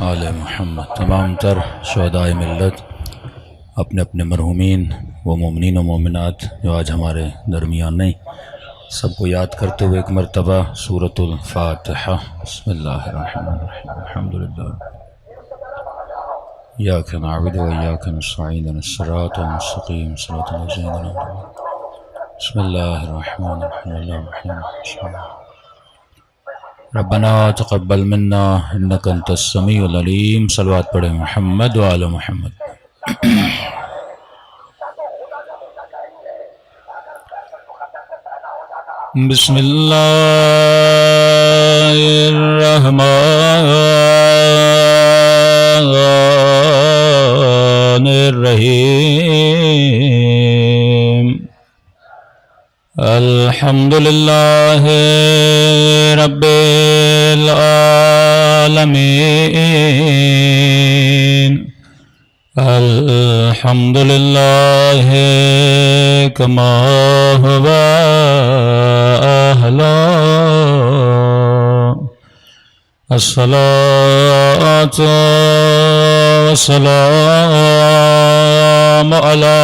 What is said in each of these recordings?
آل محمد۔ تمام تر شہدائے ملت اپنے اپنے مرحومین و مومنین و مومنات جو آج ہمارے درمیان نہیں، سب کو یاد کرتے ہوئے ایک مرتبہ سورۃ الفاتحہ۔ بسم اللہ الرحمن الرحیم، الحمدللہ ایاک نعبد و ایاک نستعین، اهدنا الصراط المستقیم صراط الذین انعمت علیہم۔ بسم اللہ الرحمن الرحیم، ربنا تقبل منا انک انت السمیع العلیم۔ صلوات پڑھیں محمد و آل محمد۔ بسم اللہ الرحمن الرحیم، الحمد للہ رب العالمین، الحمد للہ کما هو اہلا، الصلاۃ والسلام علی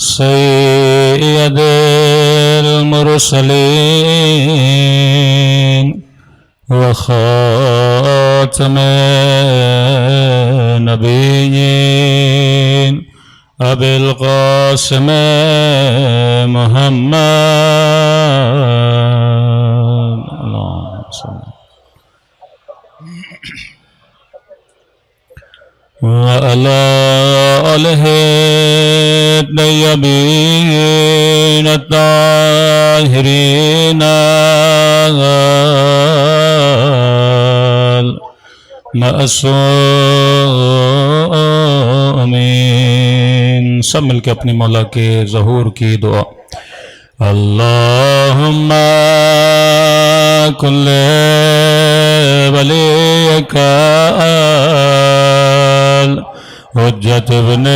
سید المرسلین وخاتم نبیین ابی القاسم محمد، اللہم صلی وعلی آلہ الطیبین الطاہرین المعصومین۔ سب مل کے اپنی مولا کے ظہور کی دعا۔ اللہم کن ولیک حجت ابن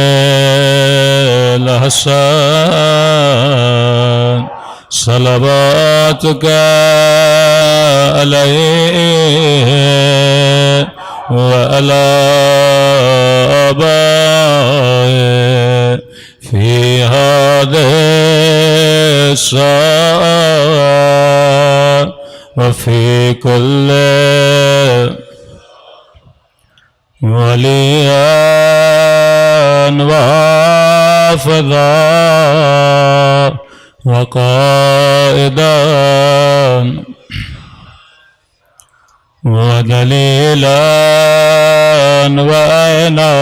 الحسن صلواتک علیہ وعلی آبائہ فی ہذہ الساعة وفی کل ولیان وحافظا وقائدان ودلیلان وعینا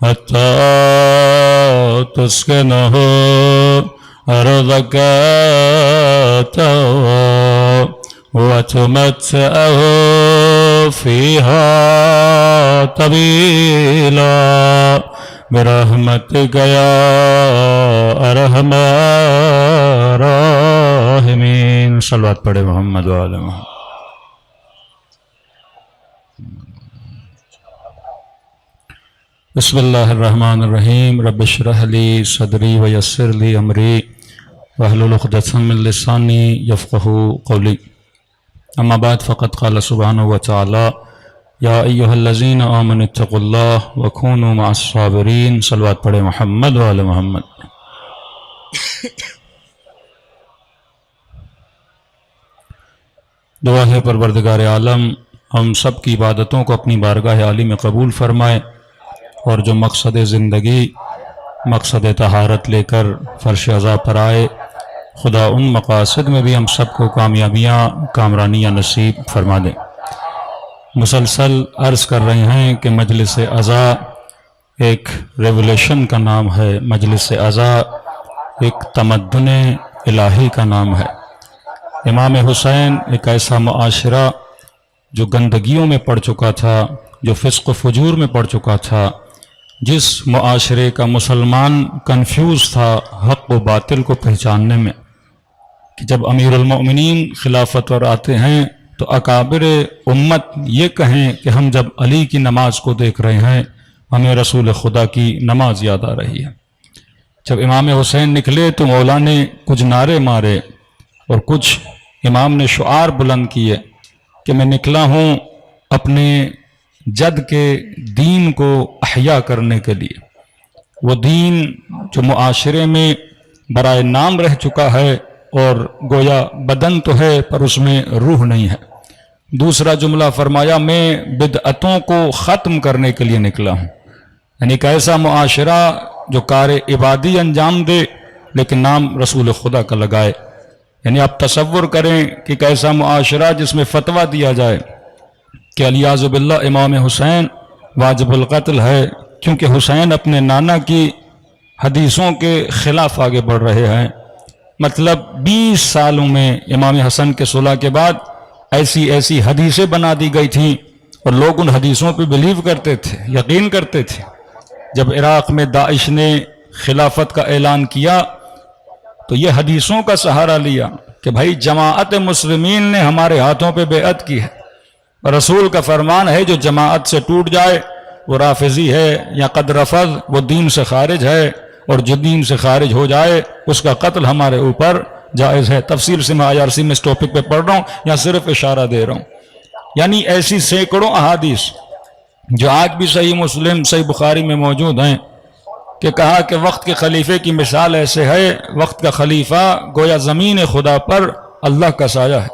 حتی تسکنہ ارضک وتمتعه فيها طويلا برحمتك يا ارحم الراحمين۔ صلوات پڑھے محمد و آل محمد۔ بسم اللہ الرحمن الرحیم، رب اشرح لی صدری ویسر لی امری واحلل عقدۃ من لسانی یفقہوا قولی۔ اما بعد فقد قال سبحانہ وتعالی یا ایہا الذین آمنوا اتقوا اللہ وکونوا مع الصابرین۔ صلوات پڑھے محمد و آل محمد۔ دعا ہے پروردگار عالم ہم سب کی عبادتوں کو اپنی بارگاہ عالی میں قبول فرمائے، اور جو مقصد زندگی مقصد طہارت لے کر فرش عزا پر آئے، خدا ان مقاصد میں بھی ہم سب کو کامیابیاں کامرانیاں نصیب فرما دیں۔ مسلسل عرض کر رہے ہیں کہ مجلس عزا ایک ریولیشن کا نام ہے، مجلس عزا ایک تمدن الہی کا نام ہے۔ امام حسین ایک ایسا معاشرہ جو گندگیوں میں پڑ چکا تھا، جو فسق و فجور میں پڑ چکا تھا، جس معاشرے کا مسلمان کنفیوز تھا حق و باطل کو پہچاننے میں، کہ جب امیر المؤمنین خلافت پر آتے ہیں تو اکابر امت یہ کہیں کہ ہم جب علی کی نماز کو دیکھ رہے ہیں ہمیں رسول خدا کی نماز یاد آ رہی ہے۔ جب امام حسین نکلے تو مولا نے کچھ نعرے مارے اور کچھ امام نے شعار بلند کیے، کہ میں نکلا ہوں اپنے جد کے دین کو احیا کرنے کے لیے، وہ دین جو معاشرے میں برائے نام رہ چکا ہے اور گویا بدن تو ہے پر اس میں روح نہیں ہے۔ دوسرا جملہ فرمایا میں بدعتوں کو ختم کرنے کے لیے نکلا ہوں، یعنی ایک ایسا معاشرہ جو کار عبادی انجام دے لیکن نام رسول خدا کا لگائے۔ یعنی آپ تصور کریں کہ ایک ایسا معاشرہ جس میں فتویٰ دیا جائے کہ الیاذ باللہ امام حسین واجب القتل ہے، کیونکہ حسین اپنے نانا کی حدیثوں کے خلاف آگے بڑھ رہے ہیں۔ مطلب 20 سالوں میں امام حسن کے صلح کے بعد ایسی حدیثیں بنا دی گئی تھیں اور لوگ ان حدیثوں پہ بلیو کرتے تھے، یقین کرتے تھے۔ جب عراق میں داعش نے خلافت کا اعلان کیا تو یہ حدیثوں کا سہارا لیا کہ بھائی جماعت مسلمین نے ہمارے ہاتھوں پہ بیعت کی ہے، رسول کا فرمان ہے جو جماعت سے ٹوٹ جائے وہ رافضی ہے، یا قد رفض وہ دین سے خارج ہے، اور جو دین سے خارج ہو جائے اس کا قتل ہمارے اوپر جائز ہے۔ تفصیل سے میں IRC میں اس ٹاپک پہ پڑھ رہا ہوں یا صرف اشارہ دے رہا ہوں۔ یعنی ایسی سینکڑوں احادیث جو آج بھی صحیح مسلم صحیح بخاری میں موجود ہیں کہ کہا کہ وقت کے خلیفے کی مثال ایسے ہے، وقت کا خلیفہ گویا زمین خدا پر اللہ کا سایہ ہے،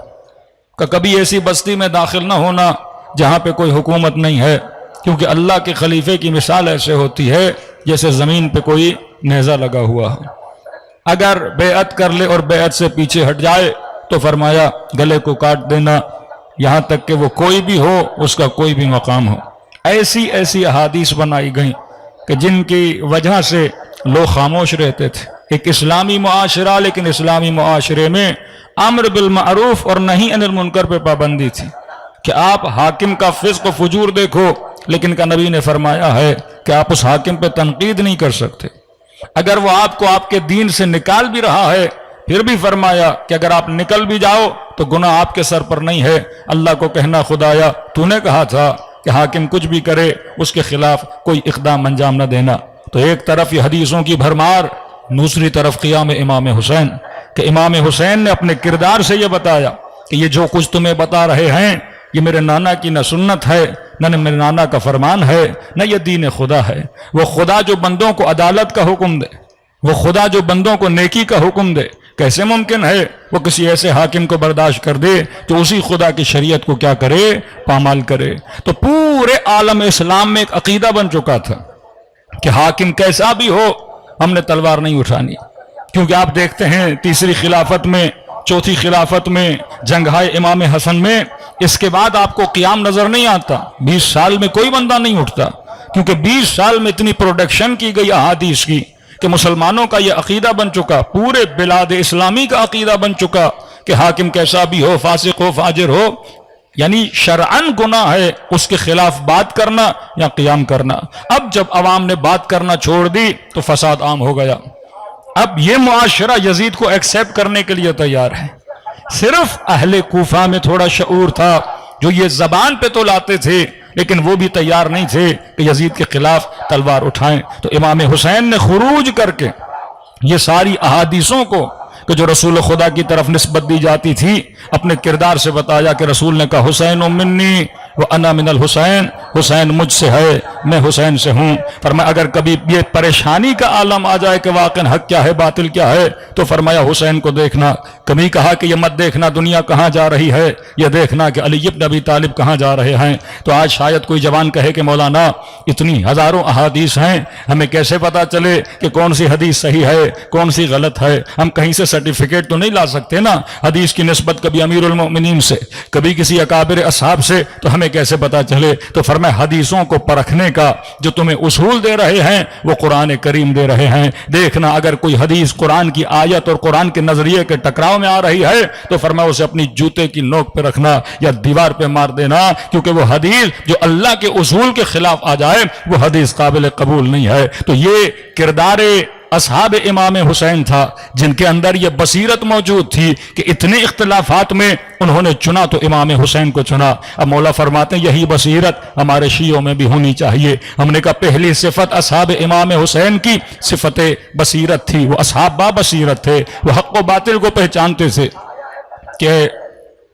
کہ کبھی ایسی بستی میں داخل نہ ہونا جہاں پہ کوئی حکومت نہیں ہے، کیونکہ اللہ کے خلیفے کی مثال ایسے ہوتی ہے جیسے زمین پہ کوئی نیزہ لگا ہوا ہو۔ اگر بیعت کر لے اور بیعت سے پیچھے ہٹ جائے تو فرمایا گلے کو کاٹ دینا، یہاں تک کہ وہ کوئی بھی ہو اس کا کوئی بھی مقام ہو۔ ایسی احادیث بنائی گئیں کہ جن کی وجہ سے لوگ خاموش رہتے تھے۔ ایک اسلامی معاشرہ، لیکن اسلامی معاشرے میں امر بالمعروف اور نہی عن المنکر پہ پابندی تھی کہ آپ حاکم کا فسق و فجور دیکھو، لیکن کا نبی نے فرمایا ہے کہ آپ اس حاکم پہ تنقید نہیں کر سکتے۔ اگر وہ آپ کو آپ کے دین سے نکال بھی رہا ہے پھر بھی فرمایا کہ اگر آپ نکل بھی جاؤ تو گناہ آپ کے سر پر نہیں ہے، اللہ کو کہنا خدایا تو نے کہا تھا کہ حاکم کچھ بھی کرے اس کے خلاف کوئی اقدام انجام نہ دینا۔ تو ایک طرف یہ حدیثوں کی بھرمار، دوسری طرف قیام امام حسین، کہ امام حسین نے اپنے کردار سے یہ بتایا کہ یہ جو کچھ تمہیں بتا رہے ہیں یہ میرے نانا کی نہ سنت ہے، نہ میرے نانا کا فرمان ہے، نہ یہ دین خدا ہے۔ وہ خدا جو بندوں کو عدالت کا حکم دے، وہ خدا جو بندوں کو نیکی کا حکم دے، کیسے ممکن ہے وہ کسی ایسے حاکم کو برداشت کر دے جو اسی خدا کی شریعت کو کیا کرے، پامال کرے۔ تو پورے عالم اسلام میں ایک عقیدہ بن چکا تھا کہ حاکم کیسا بھی ہو ہم نے تلوار نہیں اٹھانی، کیونکہ آپ دیکھتے ہیں تیسری خلافت میں، چوتھی خلافت میں، جنگہائے امام حسن میں، اس کے بعد آپ کو قیام نظر نہیں آتا۔ 20 سال میں کوئی بندہ نہیں اٹھتا، کیونکہ 20 سال میں اتنی پروڈکشن کی گئی احادیث کی کہ مسلمانوں کا یہ عقیدہ بن چکا، پورے بلاد اسلامی کا عقیدہ بن چکا کہ حاکم کیسا بھی ہو، فاسق ہو، فاجر ہو، یعنی شرعن گناہ ہے اس کے خلاف بات کرنا یا قیام کرنا۔ اب جب عوام نے بات کرنا چھوڑ دی تو فساد عام ہو گیا۔ اب یہ معاشرہ یزید کو ایکسیپٹ کرنے کے لیے تیار ہے۔ صرف اہل کوفہ میں تھوڑا شعور تھا جو یہ زبان پہ تو لاتے تھے لیکن وہ بھی تیار نہیں تھے کہ یزید کے خلاف تلوار اٹھائیں۔ تو امام حسین نے خروج کر کے یہ ساری احادیثوں کو کہ جو رسول خدا کی طرف نسبت دی جاتی تھی اپنے کردار سے بتایا کہ رسول نے کہا حسین منی وانا من الحسین، حسین مجھ سے ہے میں حسین سے ہوں۔ فرمایا اگر کبھی یہ پریشانی کا عالم آ جائے کہ واقعی حق کیا ہے باطل کیا ہے تو فرمایا حسین کو دیکھنا۔ کبھی کہا کہ یہ مت دیکھنا دنیا کہاں جا رہی ہے، یہ دیکھنا کہ علی بن ابی طالب کہاں جا رہے ہیں۔ تو آج شاید کوئی جوان کہے کہ مولانا اتنی ہزاروں احادیث ہیں ہمیں کیسے پتا چلے کہ کون سی حدیث صحیح ہے کون سی غلط ہے؟ ہم کہیں سے سرٹیفکیٹ تو نہیں لا سکتے نا، حدیث کی نسبت کبھی امیر المؤمنین سے کبھی کسی اکابر اصحاب سے، تو ہمیں کیسے پتا چلے؟ تو فرمایا حدیثوں کو پرکھنے کا جو تمہیں اصول دے رہے ہیں وہ قرآن کریم دے رہے ہیں۔ دیکھنا اگر کوئی حدیث قرآن کی آیت اور قرآن کے نظریے کے ٹکراؤ میں آ رہی ہے تو فرمایا اسے اپنی جوتے کی نوک پہ رکھنا یا دیوار پہ مار دینا، کیونکہ وہ حدیث جو اللہ کے اصول کے خلاف آ جائے وہ حدیث قابل قبول نہیں ہے۔ تو یہ کردار اصحاب امام حسین تھا جن کے اندر یہ بصیرت موجود تھی کہ اتنے اختلافات میں انہوں نے چنا تو امام حسین کو چنا۔ اب مولا فرماتے ہیں یہی بصیرت ہمارے شیعوں میں بھی ہونی چاہیے۔ ہم نے کہا پہلی صفت اصحاب امام حسین کی صفت بصیرت تھی، وہ اصحاب با بصیرت تھے، وہ حق و باطل کو پہچانتے تھے کہ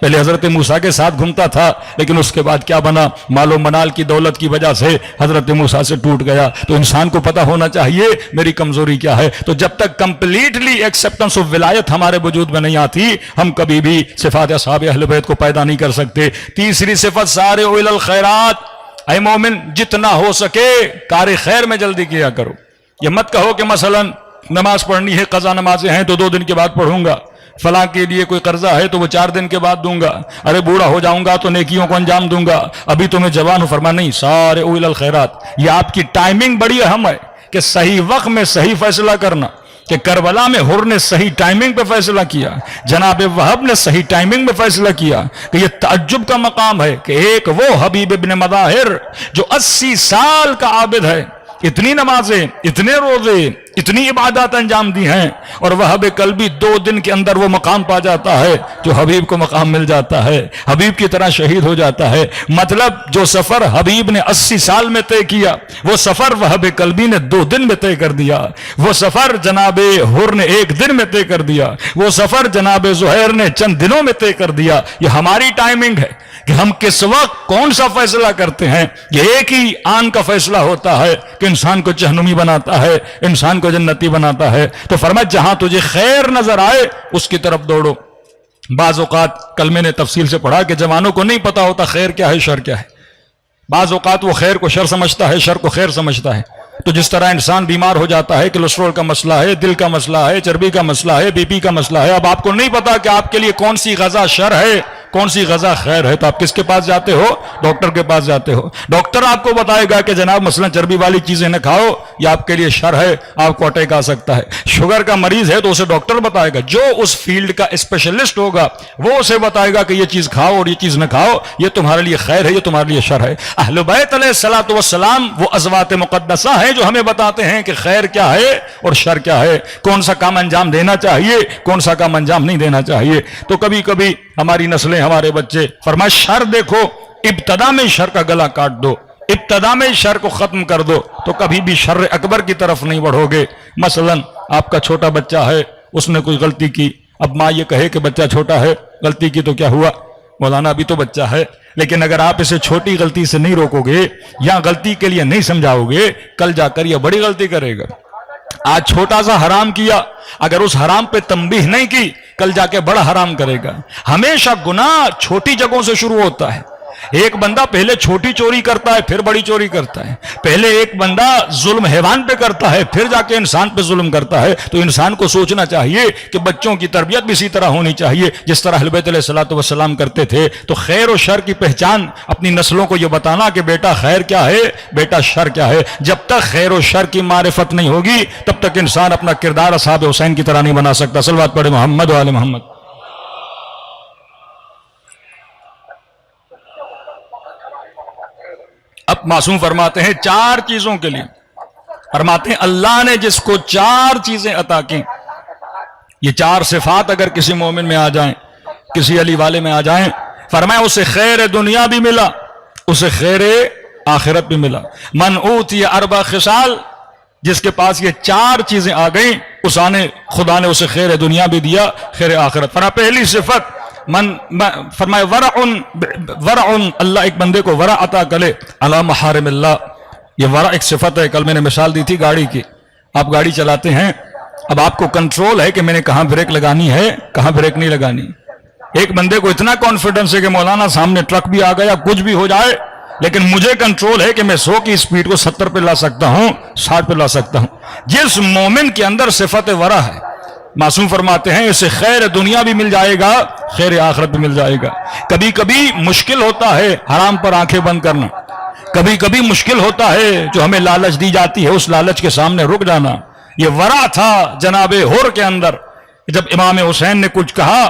پہلے حضرت موسیٰ کے ساتھ گھومتا تھا، لیکن اس کے بعد کیا بنا؟ مال و منال کی دولت کی وجہ سے حضرت موسیٰ سے ٹوٹ گیا۔ تو انسان کو پتہ ہونا چاہیے میری کمزوری کیا ہے۔ تو جب تک کمپلیٹلی ایکسیپٹنس آف ولایت ہمارے وجود میں نہیں آتی، ہم کبھی بھی صفات اصحاب اہل بیت کو پیدا نہیں کر سکتے۔ تیسری صفت سارعوا الی الخیرات، اے مومن جتنا ہو سکے کار خیر میں جلدی کیا کرو۔ یہ مت کہو کہ مثلا نماز پڑھنی ہے، قضا نمازیں ہیں تو 2 دن کے بعد پڑھوں گا، فلاں کے لیے کوئی قرضہ ہے تو وہ 4 دن کے بعد دوں گا، ارے بوڑھا ہو جاؤں گا تو نیکیوں کو انجام دوں گا، ابھی تو میں جوان ہوں۔ فرما نہیں، سارعوا الی الخیرات، یہ آپ کی ٹائمنگ بڑی اہم ہے کہ صحیح وقت میں صحیح فیصلہ کرنا۔ کہ کربلا میں حر نے صحیح ٹائمنگ پہ فیصلہ کیا، جناب وہب نے صحیح ٹائمنگ میں فیصلہ کیا، کہ یہ تعجب کا مقام ہے کہ ایک وہ حبیب ابن مظاہر جو 80 سال کا عابد ہے، اتنی نمازیں، اتنے روزے، اتنی عبادات انجام دی ہیں، اور وہب قلبی 2 دن کے اندر وہ مقام پا جاتا ہے جو حبیب کو مقام مل جاتا ہے، حبیب کی طرح شہید ہو جاتا ہے۔ مطلب جو سفر حبیب نے 80 سال میں طے کیا، وہ سفر وہب قلبی نے 2 دن میں طے کر دیا، وہ سفر جناب حر نے 1 دن میں طے کر دیا، وہ سفر جناب زہیر نے چند دنوں میں طے کر دیا۔ یہ ہماری ٹائمنگ ہے کہ ہم کس وقت کون سا فیصلہ کرتے ہیں۔ یہ ایک ہی آن کا فیصلہ ہوتا ہے کہ انسان کو جہنمی بناتا ہے، انسان کو جنتی بناتا ہے۔ تو فرمایا جہاں تجھے خیر نظر آئے اس کی طرف دوڑو۔ بعض اوقات کل میں نے تفصیل سے پڑھا کہ جوانوں کو نہیں پتا ہوتا خیر کیا ہے، شر کیا ہے۔ بعض اوقات وہ خیر کو شر سمجھتا ہے، شر کو خیر سمجھتا ہے۔ تو جس طرح انسان بیمار ہو جاتا ہے، کولیسٹرول کا مسئلہ ہے، دل کا مسئلہ ہے، چربی کا مسئلہ ہے، بی پی کا مسئلہ ہے، اب آپ کو نہیں پتا کہ آپ کے لیے کون سی غذا شر ہے، کون سی غذا خیر ہے، تو آپ کس کے پاس جاتے ہو؟ ڈاکٹر کے پاس جاتے ہو۔ ڈاکٹر آپ کو بتائے گا کہ جناب مثلا چربی والی چیزیں نہ کھاؤ، یہ آپ کے لیے شر ہے، آپ کو اٹیک آ سکتا ہے۔ شوگر کا مریض ہے تو اسے ڈاکٹر بتائے گا، جو اس فیلڈ کا اسپیشلسٹ ہوگا وہ اسے بتائے گا کہ یہ چیز کھاؤ اور یہ چیز نہ کھاؤ، یہ تمہارے لیے خیر ہے، یہ تمہارے لیے شر ہے۔ اہل بیت علیہ الصلوۃ والسلام وہ ازواج مقدسہ ہیں جو ہمیں بتاتے ہیں کہ خیر کیا ہے اور شر کیا ہے، کون سا کام انجام دینا چاہیے، کون سا کام انجام نہیں دینا چاہیے۔ تو کبھی کبھی ہماری نسلیں، ہمارے بچے فرمائے شر دیکھو، ابتدا میں شر کا گلا کاٹ دو، ابتدا میں شر کو ختم کر دو، تو کبھی بھی شر اکبر کی طرف نہیں بڑھو گے۔ مثلا آپ کا چھوٹا بچہ ہے، اس نے کوئی غلطی کی، اب ماں یہ کہے کہ بچہ چھوٹا ہے، غلطی کی تو کیا ہوا مولانا، ابھی تو بچہ ہے، لیکن اگر آپ اسے چھوٹی غلطی سے نہیں روکو گے یا غلطی کے لیے نہیں سمجھاؤ گے، کل جا کر یہ بڑی غلطی کرے گا۔ آج چھوٹا سا حرام کیا، اگر اس حرام پہ تنبیہ نہیں کی، کل جا کے بڑا حرام کرے گا۔ ہمیشہ گناہ چھوٹی جگہوں سے شروع ہوتا ہے۔ ایک بندہ پہلے چھوٹی چوری کرتا ہے پھر بڑی چوری کرتا ہے، پہلے ایک بندہ ظلم حیوان پہ کرتا ہے پھر جا کے انسان پہ ظلم کرتا ہے۔ تو انسان کو سوچنا چاہیے کہ بچوں کی تربیت بھی اسی طرح ہونی چاہیے جس طرح اہل بیت علیہ الصلوۃ والسلام کرتے تھے۔ تو خیر و شر کی پہچان اپنی نسلوں کو یہ بتانا کہ بیٹا خیر کیا ہے، بیٹا شر کیا ہے۔ جب تک خیر و شر کی معرفت نہیں ہوگی تب تک انسان اپنا کردار اصحاب حسین کی طرح نہیں بنا سکتا۔ صلوات پڑھے محمد و آل محمد۔ اب معصوم فرماتے ہیں 4 چیزوں کے لیے، فرماتے ہیں اللہ نے جس کو 4 چیزیں عطا کی، یہ 4 صفات اگر کسی مومن میں آ جائیں، کسی علی والے میں آ جائیں، فرمایا اسے خیر دنیا بھی ملا، اسے خیر آخرت بھی ملا۔ من اوتی 4 خصال، جس کے پاس یہ 4 چیزیں آ گئیں، خدا نے اسے خیر دنیا بھی دیا، خیر آخرت۔ فرمایا پہلی صفت فرمائے ورع، اللہ ایک بندے کو ورع عطا کرے علی محارم اللہ۔ یہ ورع ایک صفت ہے۔ کل میں نے مثال دی تھی گاڑی کی، آپ گاڑی چلاتے ہیں، اب آپ کو کنٹرول ہے کہ میں نے کہاں بریک لگانی ہے، کہاں بریک نہیں لگانی۔ ایک بندے کو اتنا کانفیڈنس ہے کہ مولانا سامنے ٹرک بھی آ گیا، کچھ بھی ہو جائے، لیکن مجھے کنٹرول ہے کہ میں 100 کی اسپیڈ کو 70 پہ لا سکتا ہوں، 60 پہ لا سکتا ہوں۔ جس مومن کے اندر صفت ورع ہے، معصوم فرماتے ہیں اسے خیر دنیا بھی مل جائے گا، خیر آخرت بھی مل جائے گا۔ کبھی کبھی مشکل ہوتا ہے حرام پر آنکھیں بند کرنا، کبھی کبھی مشکل ہوتا ہے جو ہمیں لالچ دی جاتی ہے اس لالچ کے سامنے رک جانا۔ یہ ورع تھا جناب حر کے اندر، جب امام حسین نے کچھ کہا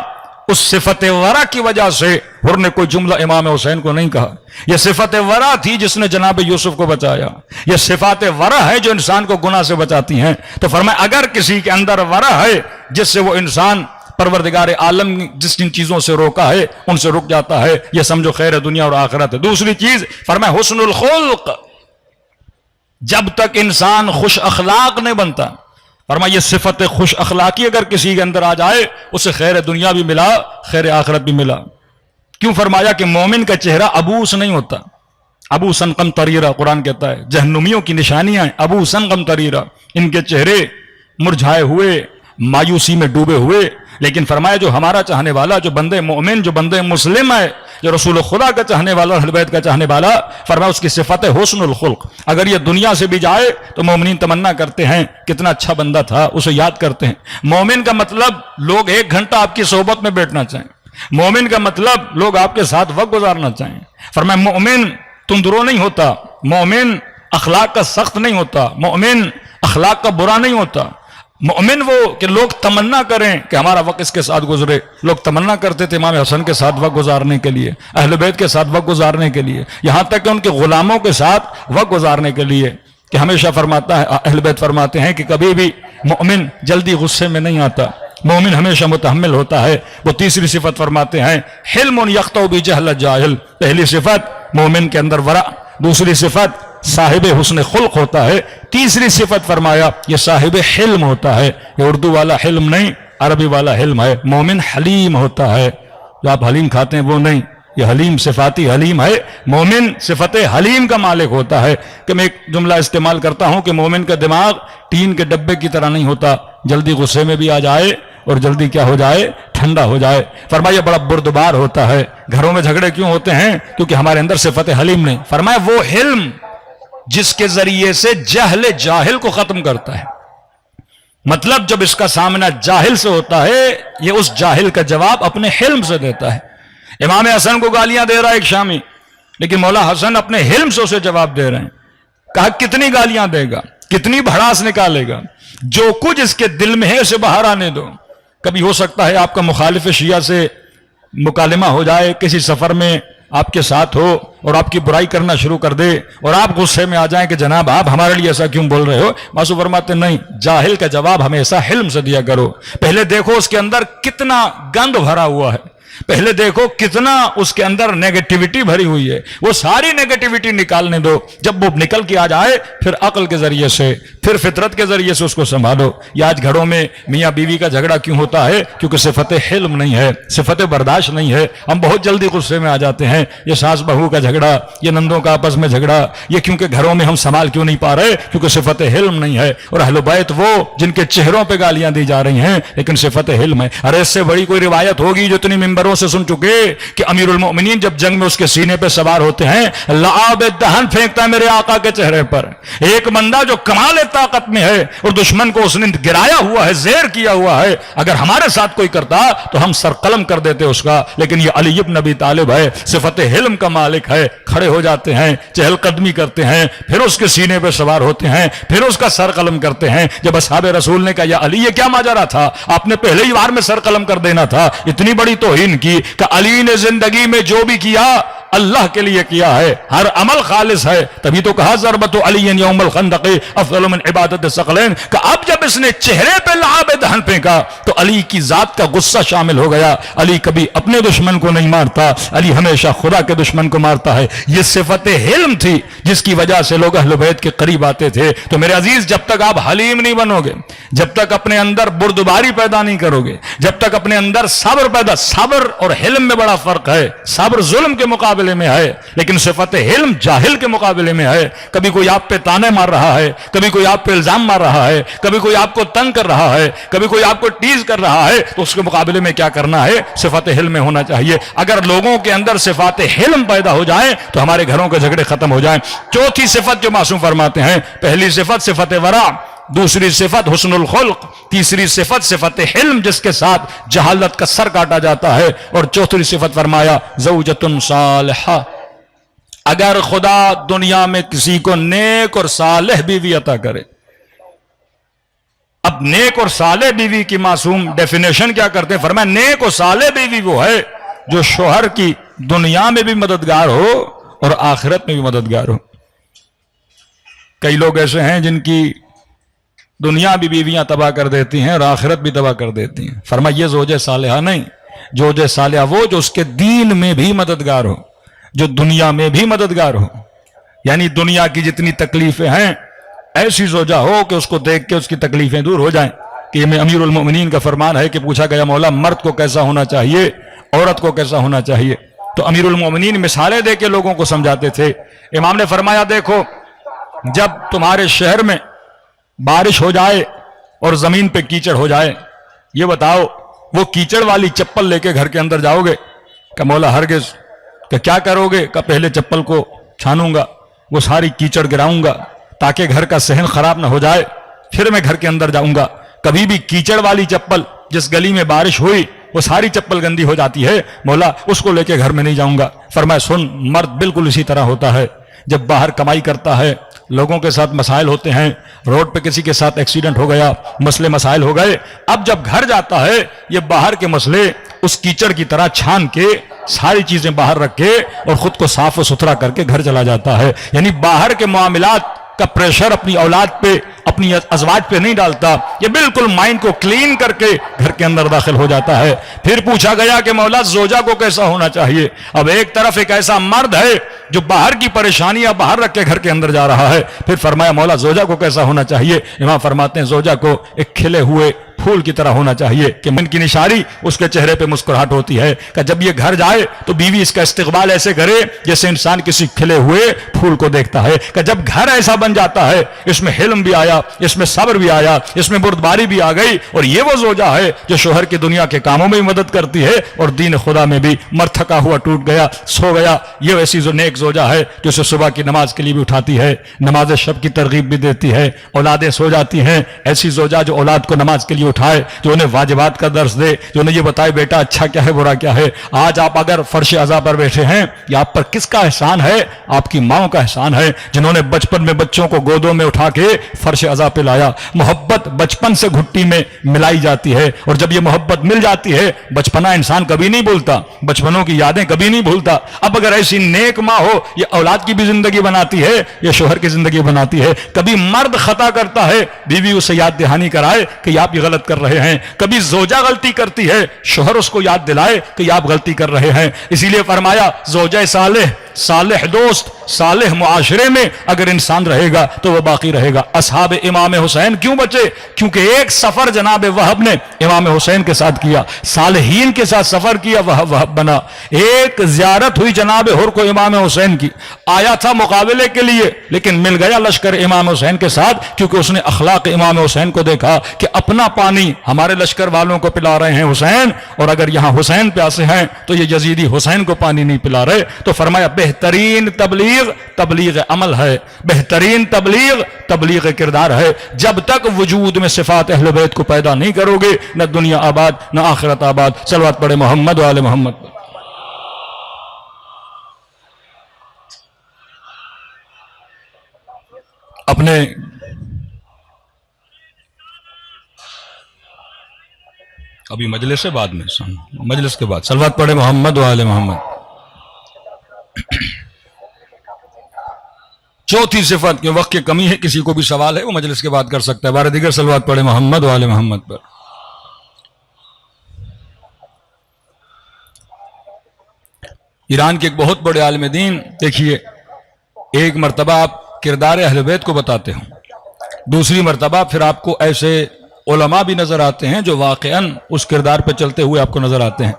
اس صفت ورع کی وجہ سے حر نے کوئی جملہ امام حسین کو نہیں کہا۔ یہ صفت ورع تھی جس نے جناب یوسف کو بچایا۔ یہ صفات ورع ہے جو انسان کو گناہ سے بچاتی ہیں۔ تو فرمایا اگر کسی کے اندر ورع ہے جس سے وہ انسان پروردگار عالم جس جن چیزوں سے روکا ہے ان سے رک جاتا ہے، یہ سمجھو خیر دنیا اور آخرت ہے۔ دوسری چیز فرمایا حسن الخلق، جب تک انسان خوش اخلاق نہیں بنتا، فرمایا یہ صفت خوش اخلاقی اگر کسی کے اندر آ جائے اسے خیر دنیا بھی ملا، خیر آخرت بھی ملا۔ کیوں فرمایا کہ مومن کا چہرہ ابوس نہیں ہوتا، ابو سنقم طریرہ قرآن کہتا ہے، جہنمیوں کی نشانیاں ہیں ابو سنقم طریرہ، ان کے چہرے مرجھائے ہوئے، مایوسی میں ڈوبے ہوئے، لیکن فرمایا جو ہمارا چاہنے والا، جو بندے مومن، جو بندے مسلم ہے، جو رسول خدا کا چاہنے والا، اہل بیت کا چاہنے والا، فرمایا اس کی صفت ہے حسن الخلق۔ اگر یہ دنیا سے بھی جائے تو مومنین تمنا کرتے ہیں کتنا اچھا بندہ تھا، اسے یاد کرتے ہیں۔ مومن کا مطلب لوگ 1 گھنٹہ آپ کی صحبت میں بیٹھنا چاہیں، مومن کا مطلب لوگ آپ کے ساتھ وقت گزارنا چاہیں۔ فرمایا مومن تندرو نہیں ہوتا، مومن اخلاق کا سخت نہیں ہوتا، مومن اخلاق کا برا نہیں ہوتا، مومن وہ کہ لوگ تمنا کریں کہ ہمارا وقت اس کے ساتھ گزرے۔ لوگ تمنا کرتے تھے امام حسن کے ساتھ وقت گزارنے کے لیے، اہل بیت کے ساتھ وقت گزارنے کے لیے، یہاں تک کہ ان کے غلاموں کے ساتھ وقت گزارنے کے لیے، کہ ہمیشہ فرماتا ہے اہل بیت فرماتے ہیں کہ کبھی بھی مومن جلدی غصے میں نہیں آتا، مومن ہمیشہ متحمل ہوتا ہے۔ وہ تیسری صفت فرماتے ہیں حلم یقطع بجہل الجاہل، پہلی صفت مومن کے اندر ورع، دوسری صفت صاحب حسن خلق ہوتا ہے، تیسری صفت فرمایا یہ صاحب حلم ہوتا ہے۔ یہ اردو والا حلم نہیں، عربی والا حلم ہے۔ مومن حلیم ہوتا ہے، جو آپ حلیم کھاتے ہیں وہ نہیں، یہ حلیم صفاتی حلیم ہے۔ مومن صفت حلیم کا مالک ہوتا ہے۔ کہ میں ایک جملہ استعمال کرتا ہوں کہ مومن کا دماغ ٹین کے ڈبے کی طرح نہیں ہوتا، جلدی غصے میں بھی آ جائے اور جلدی کیا ہو جائے، ٹھنڈا ہو جائے۔ فرمایا بڑا بردبار ہوتا ہے۔ گھروں میں جھگڑے کیوں ہوتے ہیں؟ کیونکہ ہمارے اندر صفت حلیم نہیں۔ فرمایا وہ حلم جس کے ذریعے سے جہل جاہل کو ختم کرتا ہے، مطلب جب اس کا سامنا جاہل سے ہوتا ہے، یہ اس جاہل کا جواب اپنے حلم سے دیتا ہے۔ امام حسن کو گالیاں دے رہا ہے ایک شامی، لیکن مولا حسن اپنے حلم سے اسے جواب دے رہے ہیں۔ کہا کتنی گالیاں دے گا، کتنی بھڑاس نکالے گا، جو کچھ اس کے دل میں ہے اسے باہر آنے دو۔ کبھی ہو سکتا ہے آپ کا مخالف شیعہ سے مکالمہ ہو جائے، کسی سفر میں آپ کے ساتھ ہو اور آپ کی برائی کرنا شروع کر دے، اور آپ غصے میں آ جائیں کہ جناب آپ ہمارے لیے ایسا کیوں بول رہے ہو؟ معصوم فرماتے نہیں، جاہل کا جواب ہمیشہ حلم سے دیا کرو۔ پہلے دیکھو اس کے اندر کتنا گند بھرا ہوا ہے، پہلے دیکھو کتنا اس کے اندر نیگیٹیوٹی بھری ہوئی ہے، وہ ساری نیگیٹیوٹی نکالنے دو۔ جب وہ نکل کے آ جائے پھر عقل کے ذریعے سے، پھر فطرت کے ذریعے سے اس کو سنبھالو۔ یہ آج گھروں میں میاں بیوی کا جھگڑا کیوں ہوتا ہے؟ کیونکہ صفت حلم نہیں ہے، صفت برداشت نہیں ہے۔ ہم بہت جلدی غصے میں آ جاتے ہیں۔ یہ ساس بہو کا جھگڑا، یہ نندوں کا آپس میں جھگڑا، یہ کیونکہ گھروں میں ہم سنبھال کیوں نہیں پا رہے؟ کیونکہ صفت حلم نہیں ہے۔ اور اہل بیت وہ جن کے چہروں پہ گالیاں دی جا رہی ہیں لیکن صفت حلم ہے۔ ارے اس سے بڑی کوئی روایت ہوگی جو اتنی ممبروں سے سن چکے کہ امیر المؤمنین جب جنگ میں اس کے سینے پہ سوار ہوتے ہیں، لعاب دہن پھینکتا ہے میرے آقا کے چہرے پر۔ ایک بندہ جو کمال طاقت میں ہے اور دشمن کو اس نے گرایا ہوا ہے، زیر کیا ہوا ہے، اگر ہمارے ساتھ کوئی کرتا تو ہم سر قلم کر دیتے اس کا، لیکن یہ علی ابن ابی طالب ہے، صفت حلم کا مالک ہے۔ کھڑے ہو جاتے ہیں، چہل قدمی کرتے ہیں، پھر اس کے سینے پہ سوار ہوتے ہیں، پھر اس کا سر قلم کرتے ہیں۔ جب اصحاب رسول نے کہا یا علی یہ کیا ماجرا تھا، آپ نے پہلے ہی وار میں سر قلم کر دینا تھا، اتنی بڑی توہین کی کہ علی نے زندگی میں جو بھی کیا اللہ کے لیے کیا ہے، ہر عمل خالص ہے۔ تبھی تو کہا ضربت علی یوم الخندق افضل من عبادت الثقلین، کہ اب جب اس نے چہرے پہ لعاب دہن پھینکا تو علی کی ذات کا غصہ شامل ہو گیا۔ علی کبھی اپنے دشمن کو نہیں مارتا، علی ہمیشہ خدا کے دشمن کو مارتا ہے۔ یہ صفت حلم تھی جس کی وجہ سے لوگ اہل بیت کے قریب آتے تھے۔ تو میرے عزیز جب تک آپ حلیم نہیں بنو گے، جب تک اپنے اندر بردباری پیدا نہیں کرو گے، جب تک اپنے اندر صبر اور حلم میں بڑا فرق ہے۔ صبر ظلم کے مقابلے میں ہے لیکن صفت حلم جاہل کے مقابلے میں ہے۔ کبھی کوئی آپ پہ تانے مار رہا ہے، کبھی کوئی آپ پہ الزام مار رہا ہے، کبھی کوئی آپ کو تنگ کر رہا ہے، کبھی کوئی آپ کو ٹیز کر رہا ہے، تو اس کے مقابلے میں کیا کرنا ہے؟ صفت حلم میں ہونا چاہیے۔ اگر لوگوں کے اندر صفات حلم پیدا ہو جائیں تو ہمارے گھروں کے جھگڑے ختم ہو جائیں۔ چوتھی صفت جو معصوم فرماتے ہیں، پہلی صفت صفت ورع، دوسری صفت حسن الخلق، تیسری صفت صفت حلم جس کے ساتھ جہالت کا سر کاٹا جاتا ہے، اور چوتھی صفت فرمایا زوجۃ صالحہ۔ اگر خدا دنیا میں کسی کو نیک اور صالح بیوی عطا کرے، اب نیک اور صالح بیوی کی معصوم ڈیفینیشن کیا کرتے ہیں؟ فرمایا نیک اور صالح بیوی وہ ہے جو شوہر کی دنیا میں بھی مددگار ہو اور آخرت میں بھی مددگار ہو۔ کئی لوگ ایسے ہیں جن کی دنیا بھی بیویاں تباہ کر دیتی ہیں اور آخرت بھی تباہ کر دیتی ہیں۔ فرمایا یہ زوجہ صالحہ نہیں، زوجہ صالحہ وہ جو اس کے دین میں بھی مددگار ہو، جو دنیا میں بھی مددگار ہو، یعنی دنیا کی جتنی تکلیفیں ہیں ایسی زوجہ ہو کہ اس کو دیکھ کے اس کی تکلیفیں دور ہو جائیں۔ کہ یہ امیر المؤمنین کا فرمان ہے کہ پوچھا گیا مولا مرد کو کیسا ہونا چاہیے، عورت کو کیسا ہونا چاہیے؟ تو امیر المومنین مثالیں دے کے لوگوں کو سمجھاتے تھے. امام نے فرمایا دیکھو جب تمہارے شہر میں بارش ہو جائے اور زمین پہ کیچڑ ہو جائے، یہ بتاؤ وہ کیچڑ والی چپل لے کے گھر کے اندر جاؤ گے؟ کہ مولا ہرگز. کہ کیا کرو گے؟ کہ پہلے چپل کو چھانوں گا، وہ ساری کیچڑ گراؤں گا تاکہ گھر کا صحن خراب نہ ہو جائے، پھر میں گھر کے اندر جاؤں گا. کبھی بھی کیچڑ والی چپل جس گلی میں بارش ہوئی وہ ساری چپل گندی ہو جاتی ہے، مولا اس کو لے کے گھر میں نہیں جاؤں گا. فرمایا سن، مرد بالکل اسی طرح ہوتا ہے. جب باہر کمائی کرتا ہے، لوگوں کے ساتھ مسائل ہوتے ہیں، روڈ پہ کسی کے ساتھ ایکسیڈنٹ ہو گیا، مسئلے مسائل ہو گئے، اب جب گھر جاتا ہے یہ باہر کے مسئلے اس کیچڑ کی طرح چھان کے ساری چیزیں باہر رکھ کے اور خود کو صاف و ستھرا کر کے گھر چلا جاتا ہے. یعنی باہر کے معاملات کا پریشر اپنی اولاد پہ، اپنی ازواج پہ نہیں ڈالتا، یہ بالکل مائنڈ کو کلین کر کے گھر کے اندر داخل ہو جاتا ہے. پھر پوچھا گیا کہ مولا زوجہ کو کیسا ہونا چاہیے؟ اب ایک طرف ایک ایسا مرد ہے جو باہر کی پریشانیاں باہر رکھ کے گھر کے اندر جا رہا ہے، پھر فرمایا مولا زوجہ کو کیسا ہونا چاہیے؟ امام فرماتے ہیں زوجہ کو ایک کھلے ہوئے پھول کی طرح ہونا چاہیے کہ من کی نشانی اس کے چہرے پہ مسکراہٹ ہوتی ہے. کہ جب یہ گھر جائے تو بیوی اس کا استقبال ایسے کرے جیسے انسان کسی کھلے ہوئے پھول کو دیکھتا ہے. کہ جب گھر ایسا بن جاتا ہے، اس میں حلم بھی آیا، اس میں صبر بھی آیا، اس میں بردباری بھی آ گئی، اور یہ وہ زوجہ ہے جو شوہر کی دنیا کے کاموں میں بھی مدد کرتی ہے اور دین خدا میں بھی. مر تھکا ہوا ٹوٹ گیا، سو گیا، یہ ویسی جو نیک زوجہ ہے جو اسے صبح کی نماز کے لیے بھی اٹھاتی ہے، نماز شب کی ترغیب بھی دیتی ہے. اولادیں سو جاتی ہیں، ایسی زوجہ جو اولاد کو نماز کے لیے اٹھائے، جو انہیں واجبات کا درس دے، جو انہیں یہ بتائے بیٹا اچھا کیا ہے برا کیا ہے. آج آپ اگر فرش عزا پر بیٹھے ہیں، یہ آپ پر کس کا احسان ہے؟ آپ کی ماں کا احسان ہے جنہوں نے بچپن میں بچوں کو گودوں میں اٹھا کے فرش عزا پہ لایا. محبت بچپن سے گھٹی میں ملائی جاتی ہے، اور جب یہ محبت مل جاتی ہے بچپنا انسان کبھی نہیں بھولتا، بچپنوں کی یادیں کبھی نہیں بھولتا. اب اگر ایسی نیک ماں ہو، یہ اولاد کی بھی زندگی بناتی ہے، یہ شوہر کی زندگی بناتی ہے. کبھی مرد خطا کرتا ہے، بیوی اسے یاد دہانی کرائے کہ آپ یہ غلط کر رہے ہیں. کبھی زوجہ غلطی کرتی ہے، شوہر اس کو یاد دلائے کہ آپ غلطی کر رہے ہیں. اسی لیے فرمایا زوجہ صالح، صالح دوست، صالح معاشرے میں اگر انسان رہے گا تو وہ باقی رہے گا. اصحاب امام حسین کیوں بچے؟ کیونکہ ایک سفر جناب وہب نے امام حسین کے ساتھ کیا، صالحین کے ساتھ سفر کیا، وہب بنا. ایک زیارت ہوئی جناب حر کو امام حسین کی، آیا تھا مقابلے کے لیے لیکن مل گیا لشکر امام حسین کے ساتھ، کیونکہ اس نے اخلاق امام حسین کو دیکھا کہ اپنا پانی ہمارے لشکر والوں کو پلا رہے ہیں حسین، اور اگر یہاں حسین پیاسے ہیں تو یہ یزیدی حسین کو پانی نہیں پلا رہے. تو فرمایا بہترین تبلیغ تبلیغ عمل ہے، بہترین تبلیغ تبلیغ کردار ہے. جب تک وجود میں صفات اہل بیت کو پیدا نہیں کرو گے، نہ دنیا آباد نہ آخرت آباد. صلوات پڑھے محمد و آل محمد. اپنے ابھی مجلس سے بعد میں مجلس کے بعد صلوات پڑھے محمد و آل محمد. چوتھی صفت کہ وقت کی کمی ہے، کسی کو بھی سوال ہے وہ مجلس کے بعد کر سکتا ہے. بار دیگر صلوات پڑھے محمد و آل محمد پر. ایران کے ایک بہت بڑے عالم دین، دیکھیے ایک مرتبہ آپ کردار اہل بیت کو بتاتے ہوں، دوسری مرتبہ پھر آپ کو ایسے علماء بھی نظر آتے ہیں جو واقعاً اس کردار پہ چلتے ہوئے آپ کو نظر آتے ہیں.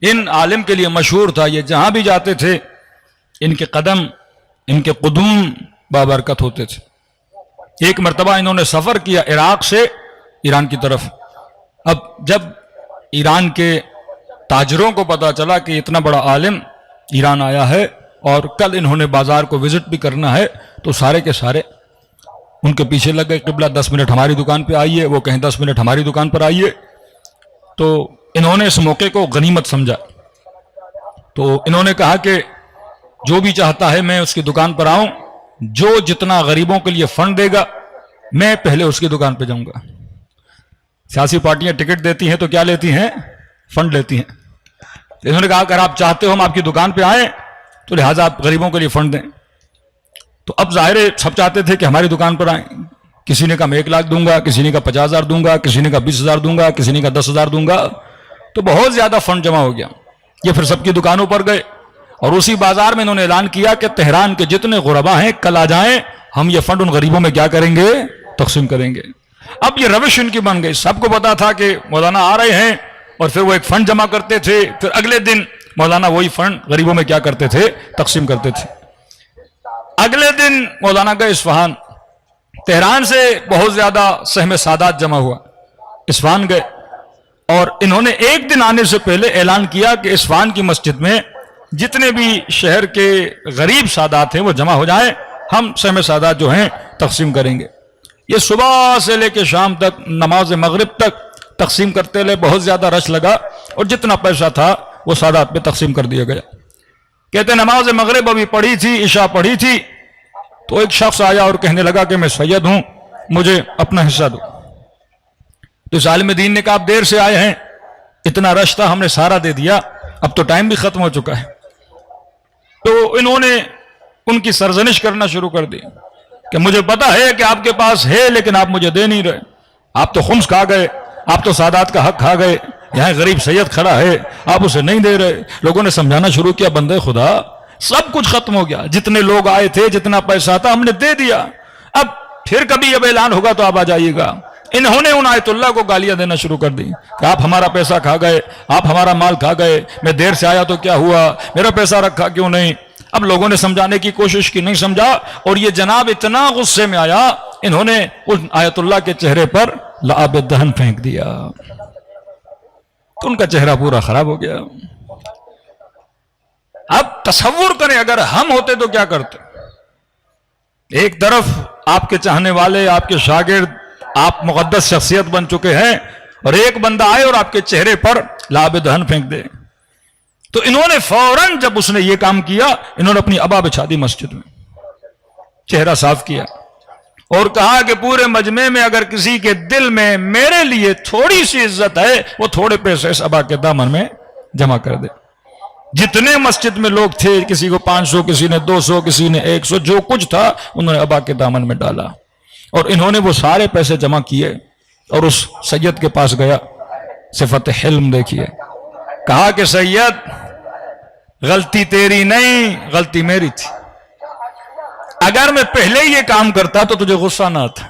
ان عالم کے لیے مشہور تھا، یہ جہاں بھی جاتے تھے ان کے قدم، ان کے قدوم بابرکت ہوتے تھے. ایک مرتبہ انہوں نے سفر کیا عراق سے ایران کی طرف. اب جب ایران کے تاجروں کو پتا چلا کہ اتنا بڑا عالم ایران آیا ہے اور کل انہوں نے بازار کو وزٹ بھی کرنا ہے، تو سارے کے سارے ان کے پیچھے لگ گئے. قبلہ 10 منٹ ہماری دکان پہ آئیے، وہ کہیں 10 منٹ ہماری دکان پر آئیے. تو انہوں نے اس موقع کو غنیمت سمجھا، تو انہوں نے کہا کہ جو بھی چاہتا ہے میں اس کی دکان پر آؤں، جو جتنا غریبوں کے لیے فنڈ دے گا میں پہلے اس کی دکان پہ جاؤں گا. سیاسی پارٹیاں ٹکٹ دیتی ہیں تو کیا لیتی ہیں؟ فنڈ لیتی ہیں. انہوں نے کہا اگر آپ چاہتے ہو ہم آپ کی دکان پہ آئیں تو لہٰذا آپ غریبوں کے لیے فنڈ دیں. تو اب ظاہر ہے سب چاہتے تھے کہ ہماری دکان پر آئیں. کسی نے کہا میں 1 لاکھ دوں گا، کسی نے کہا 50,000 دوں گا، کسی نے کہا 20,000 دوں گا، کسی نے کہا 10,000 دوں گا. تو بہت زیادہ فنڈ جمع ہو گیا. یہ پھر سب کی دکانوں پر گئے اور اسی بازار میں انہوں نے اعلان کیا کہ تہران کے جتنے غربا ہیں کل آ جائیں، ہم یہ فنڈ ان غریبوں میں کیا کریں گے؟ تقسیم کریں گے. اب یہ روش ان کی بن گئی. سب کو پتا تھا کہ مولانا آ رہے ہیں، اور پھر وہ ایک فنڈ جمع کرتے تھے. پھر اگلے دن مولانا وہی فنڈ غریبوں میں کیا کرتے تھے؟ تقسیم کرتے تھے۔ اگلے دن مولانا گئے اصفہان، تہران سے بہت زیادہ سہم سادات جمع ہوا، اصفہان گئے، اور انہوں نے ایک دن آنے سے پہلے اعلان کیا کہ اصفہان کی مسجد میں جتنے بھی شہر کے غریب سادات ہیں وہ جمع ہو جائیں، ہم سہم سادات جو ہیں تقسیم کریں گے۔ یہ صبح سے لے کے شام تک، نماز مغرب تک تقسیم کرتے رہے، بہت زیادہ رش لگا، اور جتنا پیسہ تھا وہ سادات پہ تقسیم کر دیا گیا۔ کہتے نماز مغرب ابھی پڑھی تھی، عشاء پڑھی تھی، تو ایک شخص آیا اور کہنے لگا کہ میں سید ہوں، مجھے اپنا حصہ دو۔ تو اس عالم دین نے کہا آپ دیر سے آئے ہیں، اتنا رش تھا، ہم نے سارا دے دیا، اب تو ٹائم بھی ختم ہو چکا ہے۔ تو انہوں نے ان کی سرزنش کرنا شروع کر دی کہ مجھے پتا ہے کہ آپ کے پاس ہے، لیکن آپ مجھے دے نہیں رہے، آپ تو خمس کھا گئے، آپ تو سادات کا حق کھا گئے، یہاں غریب سید کھڑا ہے، آپ اسے نہیں دے رہے۔ لوگوں نے سمجھانا شروع کیا، بندے خدا سب کچھ ختم ہو گیا، جتنے لوگ آئے تھے، جتنا پیسہ تھا ہم نے دے دیا، اب پھر کبھی اب اعلان ہوگا تو آپ آ جائیے گا۔ انہوں نے ان آیت اللہ کو گالیاں دینا شروع کر دی کہ آپ ہمارا پیسہ کھا گئے، آپ ہمارا مال کھا گئے، میں دیر سے آیا تو کیا ہوا، میرا پیسہ رکھا کیوں نہیں۔ اب لوگوں نے سمجھانے کی کوشش کی، نہیں سمجھا، اور یہ جناب اتنا غصے میں آیا، انہوں نے اس آیت اللہ کے چہرے پر لعاب دہن پھینک دیا، تو ان کا چہرہ پورا خراب ہو گیا۔ اب تصور کریں اگر ہم ہوتے تو کیا کرتے؟ ایک طرف آپ کے چاہنے والے، آپ کے شاگرد، آپ مقدس شخصیت بن چکے ہیں، اور ایک بندہ آئے اور آپ کے چہرے پر لعاب دہن پھینک دے۔ تو انہوں نے فوراً جب اس نے یہ کام کیا، انہوں نے اپنی ابا بچھا دی مسجد میں، چہرہ صاف کیا، اور کہا کہ پورے مجمع میں اگر کسی کے دل میں میرے لیے تھوڑی سی عزت ہے، وہ تھوڑے پیسے اس ابا کے دامن میں جمع کر دے۔ جتنے مسجد میں لوگ تھے، کسی کو 500، کسی نے 200، کسی نے 100، جو کچھ تھا انہوں نے ابا کے دامن میں ڈالا، اور انہوں نے وہ سارے پیسے جمع کیے، اور اس سید کے پاس گیا، صفت حلم دیکھیے، کہا کہ سید غلطی تیری نہیں، غلطی میری تھی، اگر میں پہلے ہی یہ کام کرتا تو تجھے غصہ نہ آتا،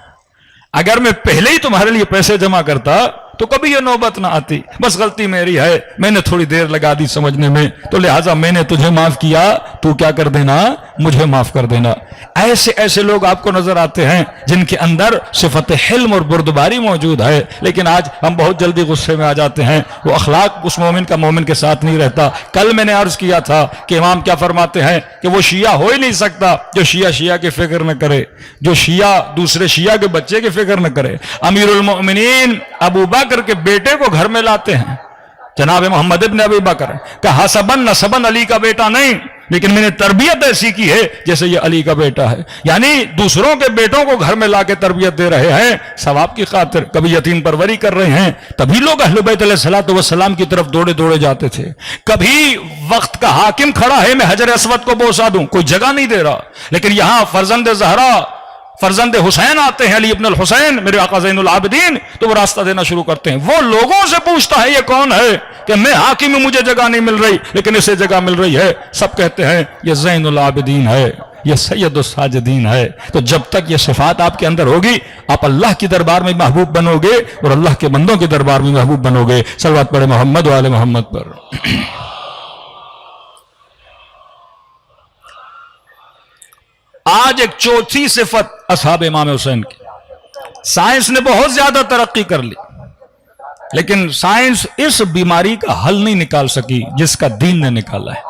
اگر میں پہلے ہی تمہارے لیے پیسے جمع کرتا تو کبھی یہ نوبت نہ آتی، بس غلطی میری ہے، میں نے تھوڑی دیر لگا دی سمجھنے میں، تو لہٰذا میں نے تجھے معاف کیا، تو کیا کر دینا، مجھے معاف کر دینا۔ ایسے ایسے لوگ آپ کو نظر آتے ہیں جن کے اندر صفت حلم اور بردباری موجود ہے، لیکن آج ہم بہت جلدی غصے میں آ جاتے ہیں، وہ اخلاق اس مومن کا مومن کے ساتھ نہیں رہتا۔ کل میں نے عرض کیا تھا کہ امام کیا فرماتے ہیں کہ وہ شیعہ ہو ہی نہیں سکتا جو شیعہ کی فکر نہ کرے، جو شیعہ دوسرے شیعہ کے بچے کی فکر نہ کرے۔ امیر المؤمنین ابو بکر کے بیٹے کو گھر میں لاتے ہیں، جناب محمد ابن ابی بکر، کہ حسبن نسبن علی کا بیٹا نہیں، لیکن میں نے تربیت ایسی کی ہے جیسے یہ علی کا بیٹا ہے، یعنی دوسروں کے بیٹوں کو گھر میں لا کے تربیت دے رہے ہیں ثواب کی خاطر، کبھی یتیم پروری کر رہے ہیں، تبھی لوگ اہل بیت علیہ الصلوۃ والسلام کی طرف دوڑے دوڑے جاتے تھے۔ کبھی وقت کا حاکم کھڑا ہے، میں حجر اسود کو بوسا دوں، کوئی جگہ نہیں دے رہا، لیکن یہاں فرزند زہرا، فرزند حسین آتے ہیں، علی ابن الحسین میرے آقا زین العابدین، تو وہ راستہ دینا شروع کرتے ہیں۔ وہ لوگوں سے پوچھتا ہے یہ کون ہے، کہ میں حاکم میں مجھے جگہ نہیں مل رہی لیکن اسے جگہ مل رہی ہے، سب کہتے ہیں یہ زین العابدین ہے، یہ سید الساجدین ہے۔ تو جب تک یہ صفات آپ کے اندر ہوگی، آپ اللہ کی دربار میں محبوب بنو گے اور اللہ کے بندوں کے دربار میں محبوب بنو گے۔ صلوات پڑھے محمد و آل محمد پر۔ آج ایک چوتھی صفت اصحاب امام حسین کی۔ سائنس نے بہت زیادہ ترقی کر لی، لیکن سائنس اس بیماری کا حل نہیں نکال سکی جس کا دین نے نکالا ہے۔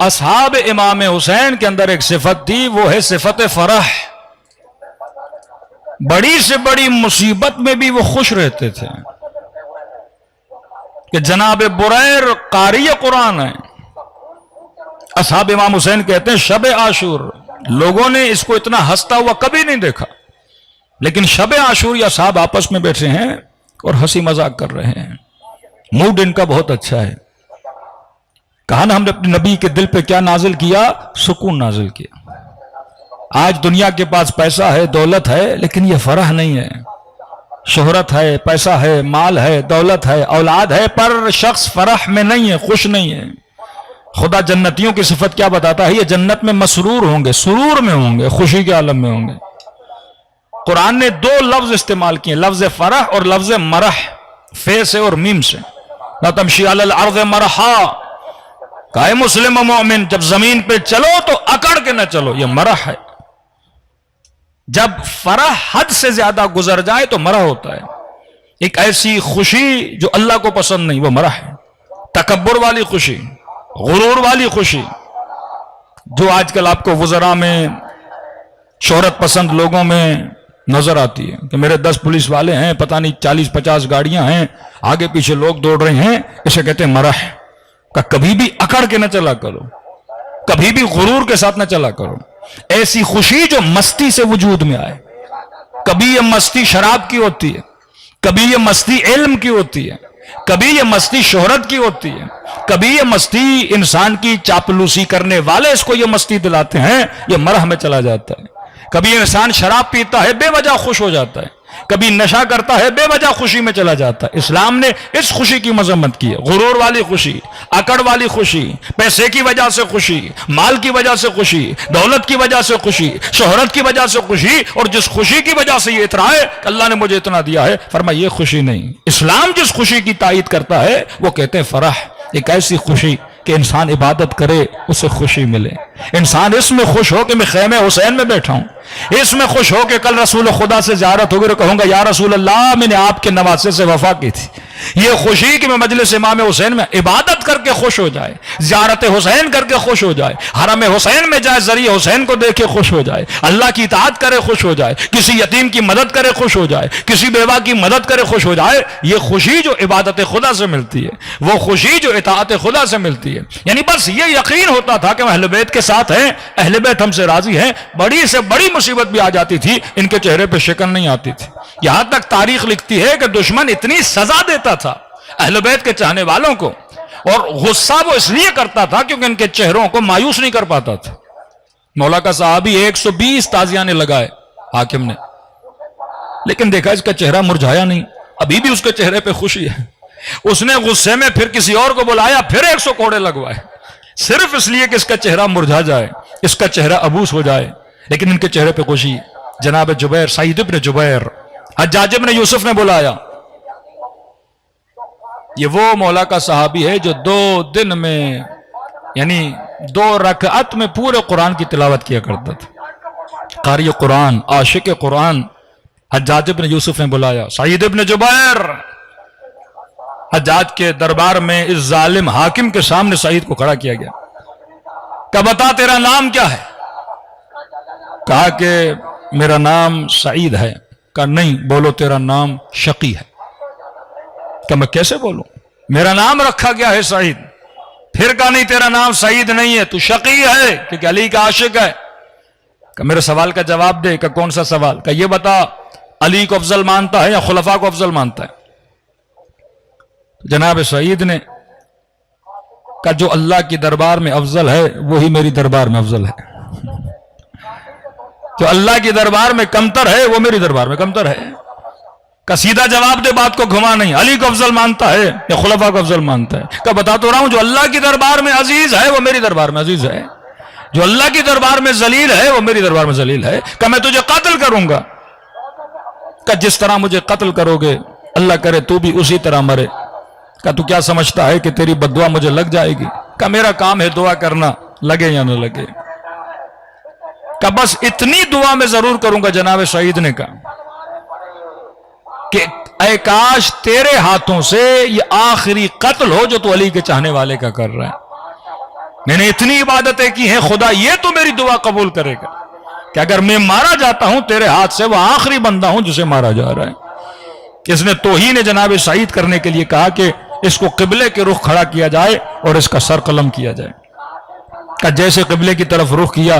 اصحاب امام حسین کے اندر ایک صفت تھی، وہ ہے صفت فرح۔ بڑی سے بڑی مصیبت میں بھی وہ خوش رہتے تھے، کہ جناب بریر قاری قرآن ہے۔ اصحاب امام حسین کہتے ہیں شب عاشور، لوگوں نے اس کو اتنا ہنستا ہوا کبھی نہیں دیکھا، لیکن شب عاشور یا صاحب آپس میں بیٹھے ہیں اور ہنسی مذاق کر رہے ہیں، موڈ ان کا بہت اچھا ہے۔ کہا نا ہم نے اپنے نبی کے دل پہ کیا نازل کیا، سکون نازل کیا۔ آج دنیا کے پاس پیسہ ہے، دولت ہے، لیکن یہ فرح نہیں ہے۔ شہرت ہے، پیسہ ہے، مال ہے، دولت ہے، اولاد ہے، پر شخص فرح میں نہیں ہے، خوش نہیں ہے۔ خدا جنتیوں کی صفت کیا بتاتا ہے، یہ جنت میں مسرور ہوں گے، سرور میں ہوں گے، خوشی کے عالم میں ہوں گے۔ قرآن نے دو لفظ استعمال کیے، لفظ فرح اور لفظ مرح، فے سے اور میم سے۔ لا تمشی علی الارض مرحا، کہا مسلم و مومن جب زمین پہ چلو تو اکڑ کے نہ چلو، یہ مرح ہے۔ جب فرح حد سے زیادہ گزر جائے تو مرح ہوتا ہے۔ ایک ایسی خوشی جو اللہ کو پسند نہیں، وہ مرح ہے۔ تکبر والی خوشی، غرور والی خوشی جو آج کل آپ کو وزراء میں، شہرت پسند لوگوں میں نظر آتی ہے کہ میرے 10 پولیس والے ہیں، پتہ نہیں 40-50 گاڑیاں ہیں، آگے پیچھے لوگ دوڑ رہے ہیں، اسے کہتے ہیں مرح۔ کہ کبھی بھی اکڑ کے نہ چلا کرو، کبھی بھی غرور کے ساتھ نہ چلا کرو۔ ایسی خوشی جو مستی سے وجود میں آئے، کبھی یہ مستی شراب کی ہوتی ہے، کبھی یہ مستی علم کی ہوتی ہے، کبھی یہ مستی شہرت کی ہوتی ہے، کبھی یہ مستی انسان کی چاپلوسی کرنے والے اس کو یہ مستی دلاتے ہیں، یہ مرح میں چلا جاتا ہے۔ کبھی انسان شراب پیتا ہے بے وجہ خوش ہو جاتا ہے، کبھی نشہ کرتا ہے بے وجہ خوشی میں چلا جاتا ہے۔ اسلام نے اس خوشی کی مذمت کی ہے، غرور والی خوشی، اکڑ والی خوشی، پیسے کی وجہ سے خوشی، مال کی وجہ سے خوشی، دولت کی وجہ سے خوشی، شہرت کی وجہ سے خوشی، اور جس خوشی کی وجہ سے یہ اتنا ہے کہ اللہ نے مجھے اتنا دیا ہے، فرمایا یہ خوشی نہیں۔ اسلام جس خوشی کی تائید کرتا ہے وہ کہتے ہیں فرح، ایک ایسی خوشی کہ انسان عبادت کرے اسے خوشی ملے، انسان اس میں خوش ہو کہ میں خیمے حسین میں بیٹھا ہوں، اس میں خوش ہو کہ کل رسول خدا سے زیارت ہوگی تو کہوں گا یا رسول اللہ میں نے آپ کے نواسے سے وفا کی تھی۔ یہ خوشی کہ میں مجلس امام حسین میں عبادت کر کے خوش ہو جائے، زیارت حسین کر کے خوش ہو جائے، حرم حسین میں جائے ذریعہ حسین کو دیکھے خوش ہو جائے، اللہ کی اطاعت کرے خوش ہو جائے، کسی یتیم کی مدد کرے خوش ہو جائے، کسی بیوہ کی مدد کرے خوش ہو جائے، یہ خوشی جو عبادت خدا سے ملتی ہے، وہ خوشی جو اطاعت خدا سے ملتی ہے۔ یعنی بس یہ یقین ہوتا تھا کہ ہم اہل بیت کے ساتھ ہیں، اہل بیت ہم سے راضی ہیں، بڑی سے بڑی مصیبت بھی آ جاتی تھی ان کے چہرے پہ شکن نہیں آتی تھی۔ یہاں تک تاریخ لکھتی ہے کہ دشمن اتنی سزا دیتا تھا اہل بیت کے چاہنے والوں کو، اور غصہ وہ اس لیے کرتا تھا کیونکہ ان کے چہروں کو مایوس نہیں کر پاتا تھا۔ مولا کا صحابی 120 تازیانے لگائے حاکم نے، لیکن دیکھا اس کا چہرہ مرجھایا نہیں، ابھی بھی اس کے چہرے پہ خوشی ہے۔ اس نے غصے میں پھر کسی اور کو بلایا، پھر 100 کوڑے لگوائے، صرف اس لیے کہ اس کا چہرہ مرجھا جائے، اس کا چہرہ ابوس ہو جائے، لیکن ان کے چہرے پہ خوشی۔ جناب جبیر، سعید ابن جبیر، حجاج ابن یوسف نے بلایا، یہ وہ مولا کا صحابی ہے جو 2 دن میں یعنی 2 رکعت میں پورے قرآن کی تلاوت کیا کرتا تھا، قاری قرآن، عاشق قرآن۔ حجاج ابن یوسف نے بلایا، سعید ابن جبیر۔ حجاج کے دربار میں اس ظالم حاکم کے سامنے سعید کو کھڑا کیا گیا، کہا بتا تیرا نام کیا ہے؟ کہا کہ میرا نام سعید ہے۔ کہا نہیں، بولو تیرا نام شقی ہے۔ کہ میں کیسے بولوں، میرا نام رکھا گیا ہے سعید۔ پھر کہا نہیں، تیرا نام سعید نہیں ہے، تو شقی ہے کیونکہ علی کا عاشق ہے۔ کہ میرے سوال کا جواب دے۔ کہ کون سا سوال؟ کہ یہ بتا علی کو افضل مانتا ہے یا خلفاء کو افضل مانتا ہے؟ جناب سعید نے کہا جو اللہ کی دربار میں افضل ہے وہی میری دربار میں افضل ہے، جو اللہ کی دربار میں کمتر ہے وہ میری دربار میں کمتر ہے۔ کہ سیدھا جواب دے، بات کو گھما نہیں، علی کو افضل مانتا ہے یا خلفاء کو افضل مانتا ہے؟ کہ بتا تو رہا ہوں جو اللہ کی دربار میں عزیز ہے وہ میری دربار میں عزیز ہے، جو اللہ کی دربار میں ذلیل ہے وہ میری دربار میں ذلیل ہے۔ کہ میں تجھے قتل کروں گا۔ کہ جس طرح مجھے قتل کرو گے اللہ کرے تو بھی اسی طرح مرے۔ کہ تو کیا سمجھتا ہے کہ تیری بددعا مجھے لگ جائے گی؟ کہ میرا کام ہے دعا کرنا، لگے یا نہ لگے۔ کہ بس اتنی دعا میں ضرور کروں گا، جناب سعید نے کہا کہ اے کاش تیرے ہاتھوں سے یہ آخری قتل ہو جو تو علی کے چاہنے والے کا کر رہا ہے۔ میں نے اتنی عبادتیں کی ہیں، خدا یہ تو میری دعا قبول کرے گا کہ اگر میں مارا جاتا ہوں تیرے ہاتھ سے، وہ آخری بندہ ہوں جسے مارا جا رہا ہے۔ اس نے توہین جناب سعید کرنے کے لیے کہا کہ اس کو قبلے کے رخ کھڑا کیا جائے اور اس کا سر قلم کیا جائے۔ کہ جیسے قبلے کی طرف رخ کیا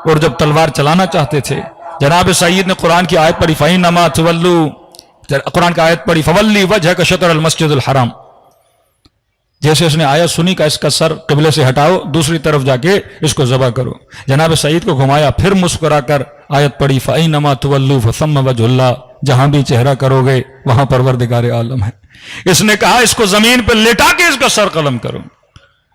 اور جب تلوار چلانا چاہتے تھے، جناب سعید نے قرآن کی آیت پڑھی، فَإِنَّمَا تُوَلُّوا، قرآن کی آیت پڑھی فَوَلِّ وَجْهَكَ شَطْرَ الْمَسْجِدِ الْحَرَامِ۔ جیسے اس نے آیت سنی کہ اس کا سر قبلے سے ہٹاؤ، دوسری طرف جا کے اس کو ذبح کرو۔ جناب سعید کو گھمایا، پھر مسکرا کر آیت پڑھی فَإِنَّمَا تُوَلُّوا فَثَمَّ وَجْهُ اللَّهِ، جہاں بھی چہرہ کرو گے وہاں پروردگار عالم ہے۔ اس نے کہا اس کو زمین پر لٹا کے اس کا سر قلم کرو،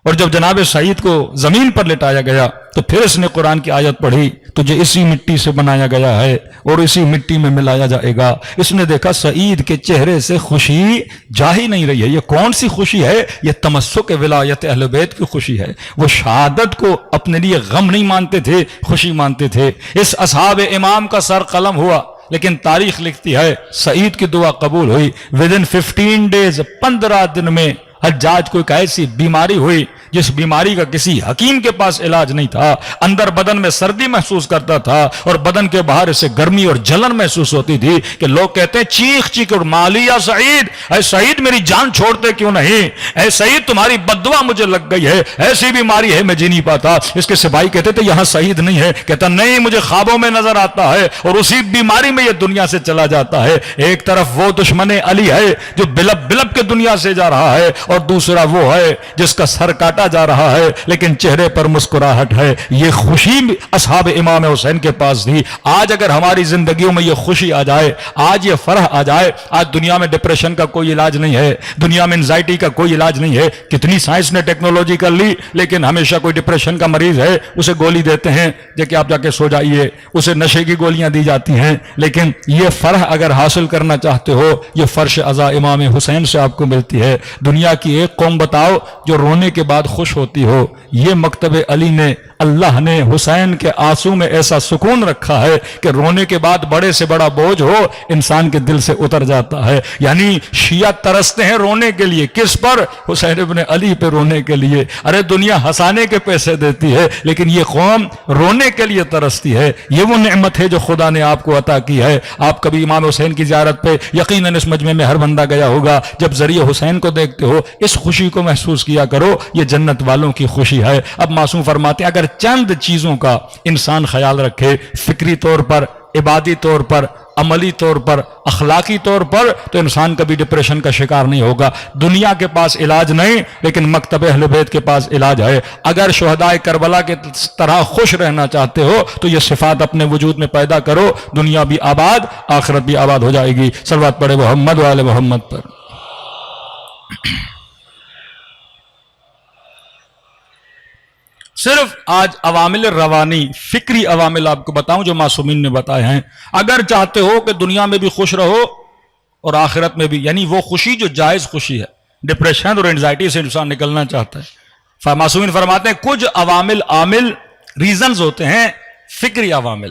اور جب جناب سعید کو زمین پر لٹایا گیا تو پھر اس نے قرآن کی آیت پڑھی تجھے اسی مٹی سے بنایا گیا ہے اور اسی مٹی میں ملایا جائے گا۔ اس نے دیکھا سعید کے چہرے سے خوشی جا ہی نہیں رہی ہے۔ یہ کون سی خوشی ہے؟ یہ تمسک ولایت اہل بیت کی خوشی ہے۔ وہ شہادت کو اپنے لیے غم نہیں مانتے تھے، خوشی مانتے تھے۔ اس اصحاب امام کا سر قلم ہوا، لیکن تاریخ لکھتی ہے سعید کی دعا قبول ہوئی۔ ودن 15 ڈیز، 15 دن میں حجاج کو ایک ایسی بیماری ہوئی جس بیماری کا کسی حکیم کے پاس علاج نہیں تھا۔ اندر بدن میں سردی محسوس کرتا تھا اور بدن کے باہر اسے گرمی اور جلن محسوس ہوتی تھی کہ لوگ کہتے ہیں چیخ چیخ اور مالیا سعید، اے سعید میری جان چھوڑتے کیوں نہیں؟ اے سعید تمہاری بددعا مجھے لگ گئی ہے، ایسی بیماری ہے میں جی نہیں پاتا۔ اس کے سپاہی کہتے تھے یہاں سعید نہیں ہے، کہتا نہیں مجھے خوابوں میں نظر آتا ہے اور اسی بیماری میں یہ دنیا سے چلا جاتا ہے۔ ایک طرف وہ دشمن علی ہے جو بلب بلب کے دنیا سے جا رہا ہے، اور دوسرا وہ ہے جس کا سر کاٹا جا رہا ہے لیکن چہرے پر مسکراہٹ ہے۔ یہ خوشی اصحاب امام حسین کے پاس تھی۔ آج اگر ہماری زندگیوں میں یہ خوشی آ جائے، آج یہ فرح آ جائے، آج دنیا میں ڈپریشن کا کوئی علاج نہیں ہے، دنیا میں انزائٹی کا کوئی علاج نہیں ہے۔ کتنی سائنس نے ٹیکنالوجی کر لی، لیکن ہمیشہ کوئی ڈپریشن کا مریض ہے اسے گولی دیتے ہیں کہ آپ جا کے سو جائیے، اسے نشے کی گولیاں دی جاتی ہیں۔ لیکن یہ فرح اگر حاصل کرنا چاہتے ہو، یہ فرش عزا امام حسین سے آپ کو ملتی ہے۔ دنیا کی ایک قوم بتاؤ جو رونے کے بعد خوش ہوتی ہو۔ یہ مکتب علی نے، اللہ نے حسین کے آنسو میں ایسا سکون رکھا ہے کہ رونے کے بعد بڑے سے بڑا بوجھ ہو انسان کے دل سے اتر جاتا ہے۔ یعنی شیعہ ترستے ہیں رونے کے لیے، کس پر؟ حسین ابن علی پہ رونے کے لیے۔ ارے دنیا ہنسانے کے پیسے دیتی ہے لیکن یہ قوم رونے کے لیے ترستی ہے۔ یہ وہ نعمت ہے جو خدا نے آپ کو عطا کی ہے۔ آپ کبھی امام حسین کی زیارت پہ یقیناً اس مجمع میں ہر بندہ گیا ہوگا، جب ذریعہ حسین کو دیکھتے ہو اس خوشی کو محسوس کیا کرو، یہ جنت والوں کی خوشی ہے۔ اب معصوم فرماتے ہیں اگر چند چیزوں کا انسان خیال رکھے، فکری طور پر، عبادی طور پر، عملی طور پر، اخلاقی طور پر، تو انسان کبھی ڈپریشن کا شکار نہیں ہوگا۔ دنیا کے پاس علاج نہیں لیکن مکتب اہل بیت کے پاس علاج ہے۔ اگر شہدائے کربلا کے طرح خوش رہنا چاہتے ہو تو یہ صفات اپنے وجود میں پیدا کرو، دنیا بھی آباد، آخرت بھی آباد ہو جائے گی۔ صلوات پڑھے محمد و آل محمد پر۔ صرف آج عوامل روانی، فکری عوامل آپ کو بتاؤں جو معصومین نے بتائے ہیں۔ اگر چاہتے ہو کہ دنیا میں بھی خوش رہو اور آخرت میں بھی، یعنی وہ خوشی جو جائز خوشی ہے، ڈپریشن اور انزائٹی سے انسان نکلنا چاہتا ہے، معصومین فرماتے ہیں کچھ عوامل ریزنز ہوتے ہیں، فکری عوامل،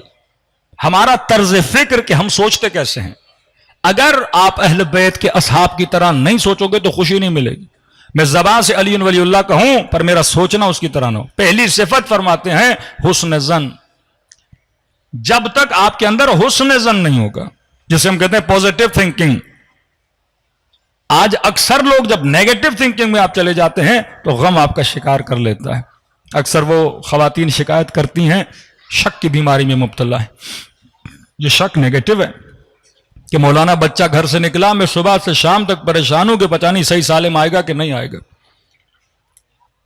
ہمارا طرز فکر کہ ہم سوچتے کیسے ہیں۔ اگر آپ اہل بیت کے اصحاب کی طرح نہیں سوچو گے تو خوشی نہیں ملے گی۔ میں زبان سے علی ولی اللہ کہوں پر میرا سوچنا اس کی طرح نہ ہو۔ پہلی صفت فرماتے ہیں حسن ظن۔ جب تک آپ کے اندر حسن ظن نہیں ہوگا، جسے ہم کہتے ہیں پوزیٹو تھنکنگ، آج اکثر لوگ جب نیگیٹو تھنکنگ میں آپ چلے جاتے ہیں تو غم آپ کا شکار کر لیتا ہے۔ اکثر وہ خواتین شکایت کرتی ہیں شک کی بیماری میں مبتلا ہے۔ یہ شک نیگیٹو ہے کہ مولانا بچہ گھر سے نکلا، میں صبح سے شام تک پریشان ہوں کہ پتہ نہیں صحیح سالم آئے گا کہ نہیں آئے گا۔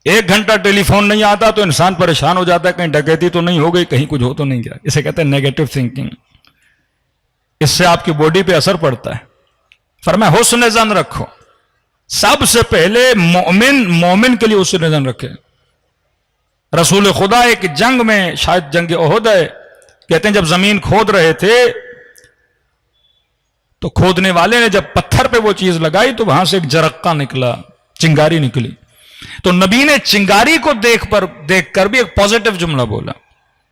1 گھنٹہ ٹیلی فون نہیں آتا تو انسان پریشان ہو جاتا ہے، کہیں ڈکیتی تو نہیں ہو گئی، کہیں کچھ ہو تو نہیں گیا۔ اسے کہتے ہیں نیگیٹو تھنکنگ۔ اس سے آپ کی باڈی پہ اثر پڑتا ہے۔ فرمایا حسن ظن رکھو۔ سب سے پہلے مومن کے لیے حسن ظن رکھے۔ رسول خدا ایک جنگ میں، شاید جنگ احد ہے، کہتے ہیں جب زمین کھود رہے تھے تو کھودنے والے نے جب پتھر پہ وہ چیز لگائی تو وہاں سے ایک جرقہ نکلا، چنگاری نکلی۔ تو نبی نے چنگاری کو دیکھ کر بھی ایک پوزیٹو جملہ بولا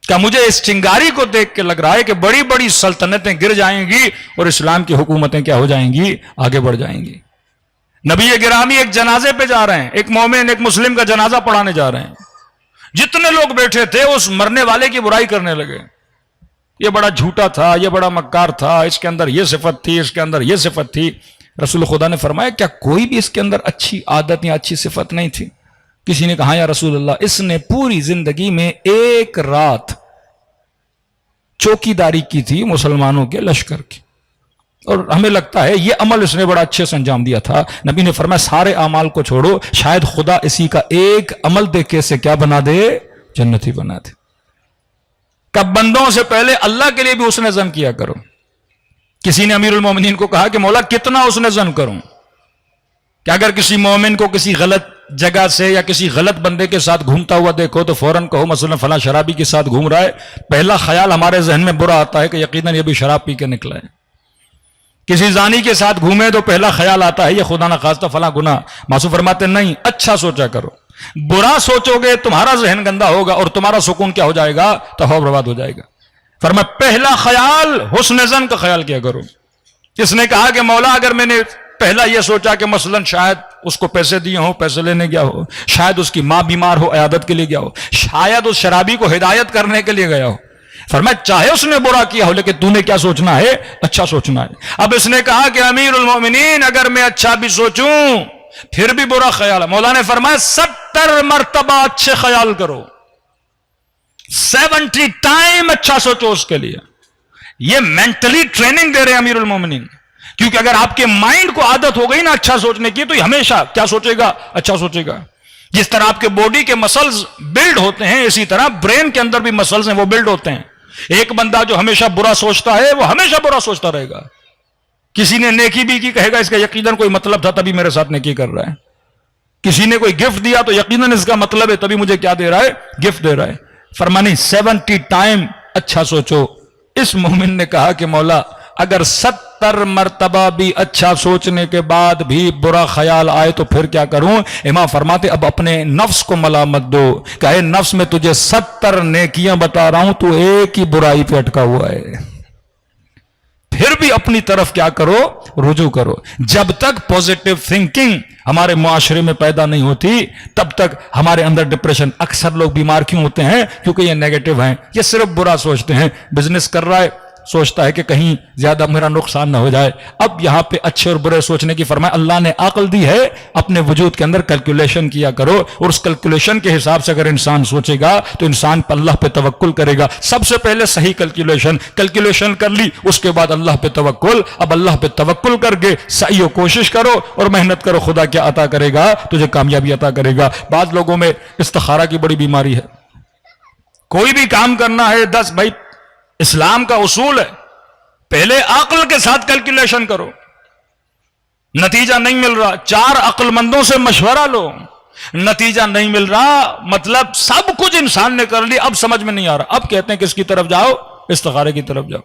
کہ مجھے اس چنگاری کو دیکھ کے لگ رہا ہے کہ بڑی بڑی سلطنتیں گر جائیں گی اور اسلام کی حکومتیں کیا ہو جائیں گی؟ آگے بڑھ جائیں گی۔ نبی گرامی ایک جنازے پہ جا رہے ہیں، ایک مومن ایک مسلم کا جنازہ پڑھانے جا رہے ہیں۔ جتنے لوگ بیٹھے تھے اس مرنے والے کی برائی کرنے لگے، یہ بڑا جھوٹا تھا، یہ بڑا مکار تھا، اس کے اندر یہ صفت تھی، اس کے اندر یہ صفت تھی۔ رسول خدا نے فرمایا کیا کوئی بھی اس کے اندر اچھی عادت یا اچھی صفت نہیں تھی؟ کسی نے کہا یا رسول اللہ اس نے پوری زندگی میں 1 رات چوکی داری کی تھی مسلمانوں کے لشکر کی، اور ہمیں لگتا ہے یہ عمل اس نے بڑا اچھے سے انجام دیا تھا۔ نبی نے فرمایا سارے اعمال کو چھوڑو، شاید خدا اسی کا ایک عمل دیکھ کے اسے کیا بنا دے؟ جنتی بنا دے۔ کب بندوں سے پہلے اللہ کے لیے بھی حسن ظن کیا کرو۔ کسی نے امیر المومنین کو کہا کہ مولا کتنا حسن ظن کروں؟ کہ اگر کسی مومن کو کسی غلط جگہ سے یا کسی غلط بندے کے ساتھ گھومتا ہوا دیکھو تو فوراً کہو مثلا فلاں شرابی کے ساتھ گھوم رہا ہے، پہلا خیال ہمارے ذہن میں برا آتا ہے کہ یقیناً یہ بھی شراب پی کے نکلا ہے۔ کسی زانی کے ساتھ گھومے تو پہلا خیال آتا ہے یہ خدا نہ خواستہ فلاں گناہ۔ معصوم فرماتے نہیں، اچھا سوچا کرو، برا سوچو گے تمہارا ذہن گندا ہوگا اور تمہارا سکون کیا ہو جائے گا؟ تباہ برباد ہو جائے گا۔ فرمایا پہلا خیال حسن ظن کا خیال کیا کرو۔ اس نے کہا کہ مولا اگر میں نے پہلا یہ سوچا کہ مثلا شاید اس کو پیسے دیے ہوں، پیسے لینے گیا ہو، شاید اس کی ماں بیمار ہو عیادت کے لیے گیا ہو، شاید اس شرابی کو ہدایت کرنے کے لیے گیا ہو، فرمایا چاہے اس نے برا کیا ہو لیکن تو نے کیا سوچنا ہے؟ اچھا سوچنا ہے۔ اب اس نے کہا کہ امیر المومنین اگر میں اچھا بھی سوچوں پھر بھی برا خیال ہے، مولا نے فرمایا 70 مرتبہ اچھے خیال کرو، 70 ٹائم اچھا سوچو اس کے لیے۔ یہ مینٹلی ٹریننگ دے رہے ہیں امیر المومنین، کیونکہ اگر آپ کے مائنڈ کو عادت ہو گئی نا اچھا سوچنے کی تو یہ ہمیشہ کیا سوچے گا؟ اچھا سوچے گا۔ جس طرح آپ کے باڈی کے مسلز بلڈ ہوتے ہیں اسی طرح برین کے اندر بھی مسلز ہیں وہ بلڈ ہوتے ہیں۔ ایک بندہ جو ہمیشہ برا سوچتا ہے وہ ہمیشہ برا سوچتا رہے گا۔ کسی نے نیکی بھی کی کہے گا اس کا یقیناً کوئی مطلب تھا تبھی میرے ساتھ نیکی کر رہا ہے۔ کسی نے کوئی گفٹ دیا تو یقیناً اس کا مطلب ہے تبھی مجھے کیا دے رہا ہے؟ گفٹ دے رہا ہے۔ فرمانی 70 ٹائم اچھا سوچو۔ اس مومن نے کہا کہ مولا اگر 70 مرتبہ بھی اچھا سوچنے کے بعد بھی برا خیال آئے تو پھر کیا کروں؟ امام فرماتے اب اپنے نفس کو ملامت دو کہ اے نفس میں تجھے 70 نیکیاں بتا رہا ہوں تو ایک ہی برائی پہ اٹکا ہوا ہے۔ پھر بھی اپنی طرف کیا کرو؟ رجوع کرو۔ جب تک پوزیٹو تھنکنگ ہمارے معاشرے میں پیدا نہیں ہوتی تب تک ہمارے اندر ڈپریشن۔ اکثر لوگ بیمار کیوں ہوتے ہیں؟ کیونکہ یہ نیگیٹو ہیں، یہ صرف برا سوچتے ہیں۔ بزنس کر رہا ہے سوچتا ہے کہ کہیں زیادہ میرا نقصان نہ ہو جائے۔ اب یہاں پہ اچھے اور برے سوچنے کی فرمایا اللہ نے عقل دی ہے، اپنے وجود کے اندر کیلکولیشن کیا کرو اور اس کیلکولیشن کے حساب سے اگر انسان سوچے گا تو انسان پر اللہ پہ توکل کرے گا۔ سب سے پہلے صحیح کیلکولیشن کر لی، اس کے بعد اللہ پہ توکل۔ اب اللہ پہ توکل کر کے سعی و کوشش کرو اور محنت کرو، خدا کیا عطا کرے گا؟ تجھے کامیابی عطا کرے گا۔ بعض لوگوں میں استخارہ کی بڑی بیماری ہے، کوئی بھی کام کرنا ہے 10 بھائی اسلام کا اصول ہے پہلے عقل کے ساتھ کیلکولیشن کرو، نتیجہ نہیں مل رہا 4 عقل مندوں سے مشورہ لو، نتیجہ نہیں مل رہا مطلب سب کچھ انسان نے کر لی اب سمجھ میں نہیں آ رہا، اب کہتے ہیں کس کی طرف جاؤ؟ استخارے کی طرف جاؤ۔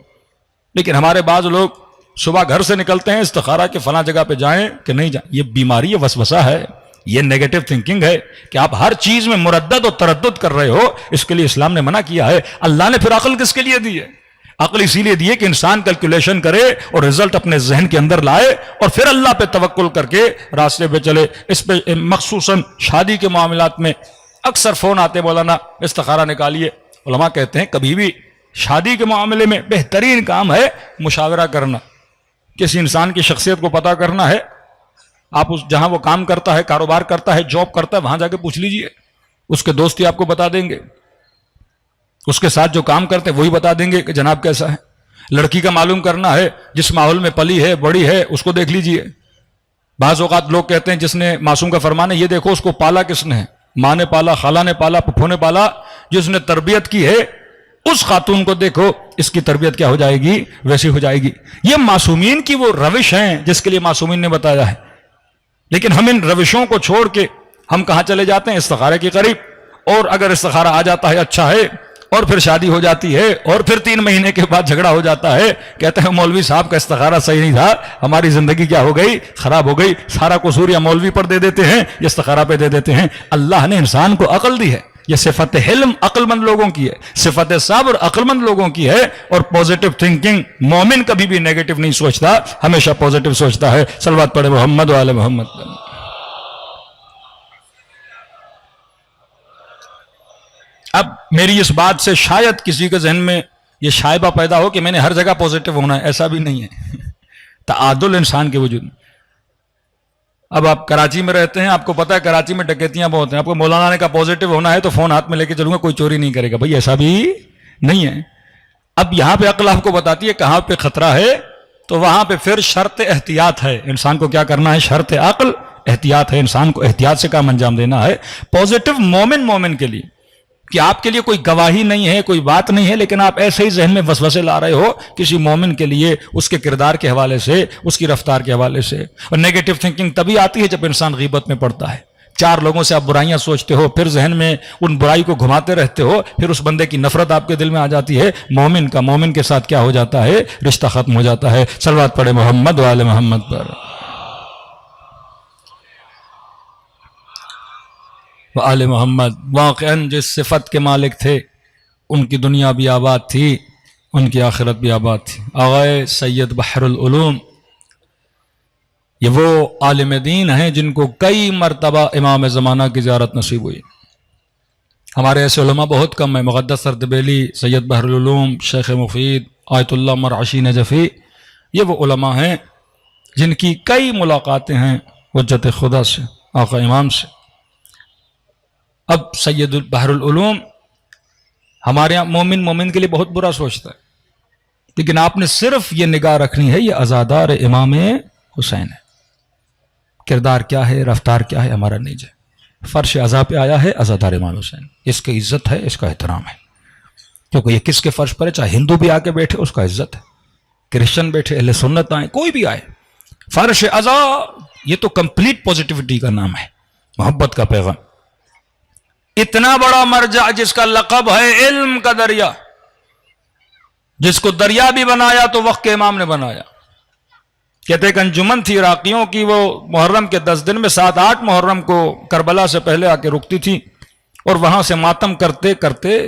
لیکن ہمارے بعض لوگ صبح گھر سے نکلتے ہیں استخارہ کے فلاں جگہ پہ جائیں کہ نہیں جائیں، یہ بیماری ہے، وسوسہ ہے، یہ نیگیٹو تھنکنگ ہے کہ آپ ہر چیز میں مردد و تردد کر رہے ہو۔ اس کے لیے اسلام نے منع کیا ہے۔ اللہ نے پھر عقل کس کے لیے دی ہے؟ عقل اسی لیے دی ہے کہ انسان کیلکولیشن کرے اور رزلٹ اپنے ذہن کے اندر لائے اور پھر اللہ پہ توکل کر کے راستے پہ چلے۔ اس پہ مخصوصاً شادی کے معاملات میں اکثر فون آتے مولانا استخارہ نکالیے۔ علماء کہتے ہیں کبھی بھی شادی کے معاملے میں بہترین کام ہے مشاورہ کرنا۔ کسی انسان کی شخصیت کو پتہ کرنا ہے، آپ اس جہاں وہ کام کرتا ہے، کاروبار کرتا ہے، جاب کرتا ہے، وہاں جا کے پوچھ لیجئے، اس کے دوستی آپ کو بتا دیں گے، اس کے ساتھ جو کام کرتے ہیں وہی بتا دیں گے کہ جناب کیسا ہے۔ لڑکی کا معلوم کرنا ہے، جس ماحول میں پلی ہے بڑی ہے اس کو دیکھ لیجئے۔ بعض اوقات لوگ کہتے ہیں جس نے معصوم کا فرمان ہے یہ دیکھو اس کو پالا کس نے ہے، ماں نے پالا، خالہ نے پالا، پھپھو نے پالا، جس نے تربیت کی ہے اس خاتون کو دیکھو، اس کی تربیت کیا ہو جائے گی؟ ویسی ہو جائے گی۔ یہ معصومین کی وہ روش ہیں جس کے لیے معصومین نے بتایا ہے۔ لیکن ہم ان روشوں کو چھوڑ کے ہم کہاں چلے جاتے ہیں؟ استخارے کے قریب، اور اگر استخارہ آ جاتا ہے اچھا ہے اور پھر شادی ہو جاتی ہے اور پھر 3 مہینے کے بعد جھگڑا ہو جاتا ہے، کہتے ہیں مولوی صاحب کا استخارہ صحیح نہیں تھا، ہماری زندگی کیا ہو گئی؟ خراب ہو گئی۔ سارا قصور یا مولوی پر دے دیتے ہیں یا استخارہ پہ دے دیتے ہیں۔ اللہ نے انسان کو عقل دی ہے، یہ صفت حلم عقل مند لوگوں کی ہے، صفت صبر عقل مند لوگوں کی ہے، اور پوزیٹو تھنکنگ مومن کبھی بھی نیگیٹو نہیں سوچتا، ہمیشہ پوزیٹو سوچتا ہے۔ صلوات پڑھے محمد و آل محمد۔ اب میری اس بات سے شاید کسی کے ذہن میں یہ شائبہ پیدا ہو کہ میں نے ہر جگہ پوزیٹو ہونا ہے، ایسا بھی نہیں ہے۔ تعادل انسان کے وجود میں۔ اب آپ کراچی میں رہتے ہیں، آپ کو پتا ہے کراچی میں ڈکیتیاں بہت ہیں، آپ کو مولانا نے کہا پوزیٹو ہونا ہے تو فون ہاتھ میں لے کے چلوں گا، کوئی چوری نہیں کرے گا، بھائی ایسا بھی نہیں ہے۔ اب یہاں پہ عقل آپ کو بتاتی ہے کہاں پہ خطرہ ہے، تو وہاں پہ پھر شرط احتیاط ہے، انسان کو کیا کرنا ہے؟ شرط عقل احتیاط ہے، انسان کو احتیاط سے کام انجام دینا ہے۔ پوزیٹو مومن کے لیے کہ آپ کے لیے کوئی گواہی نہیں ہے، کوئی بات نہیں ہے، لیکن آپ ایسے ہی ذہن میں وسوسے لا رہے ہو کسی مومن کے لیے، اس کے کردار کے حوالے سے، اس کی رفتار کے حوالے سے. اور نیگیٹو تھنکنگ تبھی آتی ہے جب انسان غیبت میں پڑتا ہے. 4 لوگوں سے آپ برائیاں سوچتے ہو، پھر ذہن میں ان برائی کو گھماتے رہتے ہو، پھر اس بندے کی نفرت آپ کے دل میں آ جاتی ہے. مومن کے ساتھ کیا ہو جاتا ہے؟ رشتہ ختم ہو جاتا ہے. صلوات پڑھے محمد و آل محمد پر. آل محمد واقعاً جس صفت کے مالک تھے، ان کی دنیا بھی آباد تھی، ان کی آخرت بھی آباد تھی. آغائے سید بحر العلوم، یہ وہ عالم دین ہیں جن کو کئی مرتبہ امام زمانہ کی زیارت نصیب ہوئی. ہمارے ایسے علماء بہت کم ہیں. مقدس سردبیلی، سید بحر العلوم، شیخ مفید، آیت اللہ مرعشی نجفی، یہ وہ علماء ہیں جن کی کئی ملاقاتیں ہیں حجت خدا سے، آقا امام سے. اب سید بحر العلوم ہمارے یہاں مومن کے لیے بہت برا سوچتا ہے، لیکن آپ نے صرف یہ نگاہ رکھنی ہے، یہ عزادار امام حسین ہے. کردار کیا ہے، رفتار کیا ہے، ہمارا نہیں جائے. فرش عزا پہ آیا ہے عزادار امام حسین، اس کی عزت ہے، اس کا احترام ہے. کیونکہ یہ کس کے فرش پر ہے؟ چاہے ہندو بھی آ کے بیٹھے اس کا عزت ہے، کرسچن بیٹھے، اہل سنت آئے، کوئی بھی آئے. فرش عزا یہ تو کمپلیٹ پوزیٹیوٹی کا نام ہے، محبت کا پیغام. اتنا بڑا مرجع جس کا لقب ہے علم کا دریا، جس کو دریا بھی بنایا تو وقت کے امام نے بنایا. کہتے ایک انجمن تھی عراقیوں کی، وہ محرم کے 10 دن میں 7-8 محرم کو کربلا سے پہلے آ کے رکتی تھی، اور وہاں سے ماتم کرتے کرتے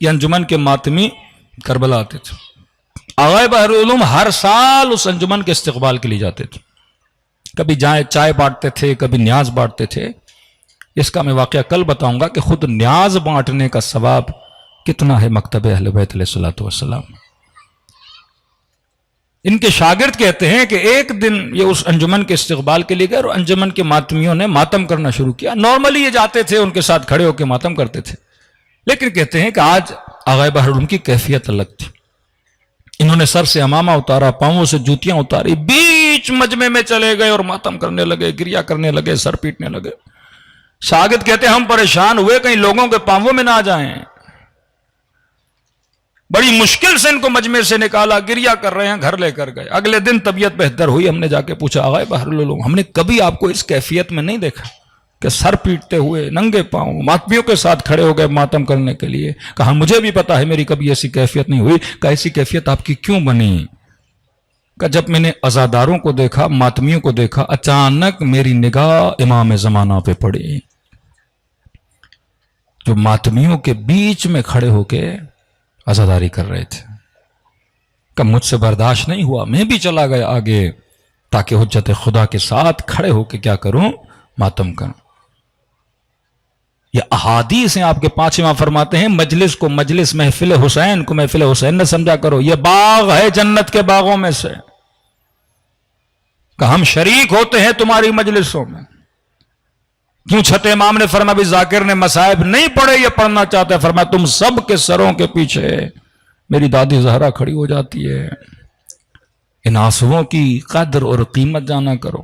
یہ انجمن کے ماتمی کربلا آتے تھے. آغائے بحر العلوم ہر سال اس انجمن کے استقبال کے لیے جاتے تھے. کبھی چائے بانٹتے تھے، کبھی نیاز بانٹتے تھے. اس کا میں واقعہ کل بتاؤں گا کہ خود نیاز بانٹنے کا ثواب کتنا ہے مکتب اہل بیت علیہ الصلوۃ والسلام. ان کے شاگرد کہتے ہیں کہ ایک دن یہ اس انجمن کے استقبال کے لیے گئے اور انجمن کے ماتمیوں نے ماتم کرنا شروع کیا. نارملی یہ جاتے تھے، ان کے ساتھ کھڑے ہو کے ماتم کرتے تھے، لیکن کہتے ہیں کہ آج آغائے بحر العلوم کی کیفیت الگ تھی. انہوں نے سر سے امامہ اتارا، پاؤں سے جوتیاں اتاری، بیچ مجمع میں چلے گئے اور ماتم کرنے لگے، گریا کرنے لگے، سر پیٹنے لگے. شاگرد کہتے ہیں ہم پریشان ہوئے کہیں لوگوں کے پاؤں میں نہ آ جائیں. بڑی مشکل سے ان کو مجمع سے نکالا، گریا کر رہے ہیں، گھر لے کر گئے. اگلے دن طبیعت بہتر ہوئی، ہم نے جا کے پوچھا آغائے بحر العلوم ہم نے کبھی آپ کو اس کیفیت میں نہیں دیکھا کہ سر پیٹتے ہوئے ننگے پاؤں ماتمیوں کے ساتھ کھڑے ہو گئے ماتم کرنے کے لیے. کہا مجھے بھی پتا ہے میری کبھی ایسی کیفیت نہیں ہوئی. کہ ایسی کیفیت آپ کی کیوں بنی؟ کہ جب میں نے عزاداروں کو دیکھا، ماتمیوں کو دیکھا، اچانک میری نگاہ امام زمانہ پہ پڑی جو ماتمیوں کے بیچ میں کھڑے ہو کے عزاداری کر رہے تھے. کہ مجھ سے برداشت نہیں ہوا، میں بھی چلا گیا آگے تاکہ حجت خدا کے ساتھ کھڑے ہو کے کیا کروں؟ ماتم کروں. یہ احادیث ہیں آپ کے 5 امام فرماتے ہیں مجلس کو مجلس، محفل حسین کو محفل حسین نہ سمجھا کرو، یہ باغ ہے جنت کے باغوں میں سے. کہ ہم شریک ہوتے ہیں تمہاری مجلسوں میں. کیوں چھٹے امام نے فرمایا بھی ذاکر نے مصائب نہیں پڑھے، یہ پڑھنا چاہتا ہے. فرمایا تم سب کے سروں کے پیچھے میری دادی زہرا کھڑی ہو جاتی ہے. ان آنسوؤں کی قدر اور قیمت جانا کرو.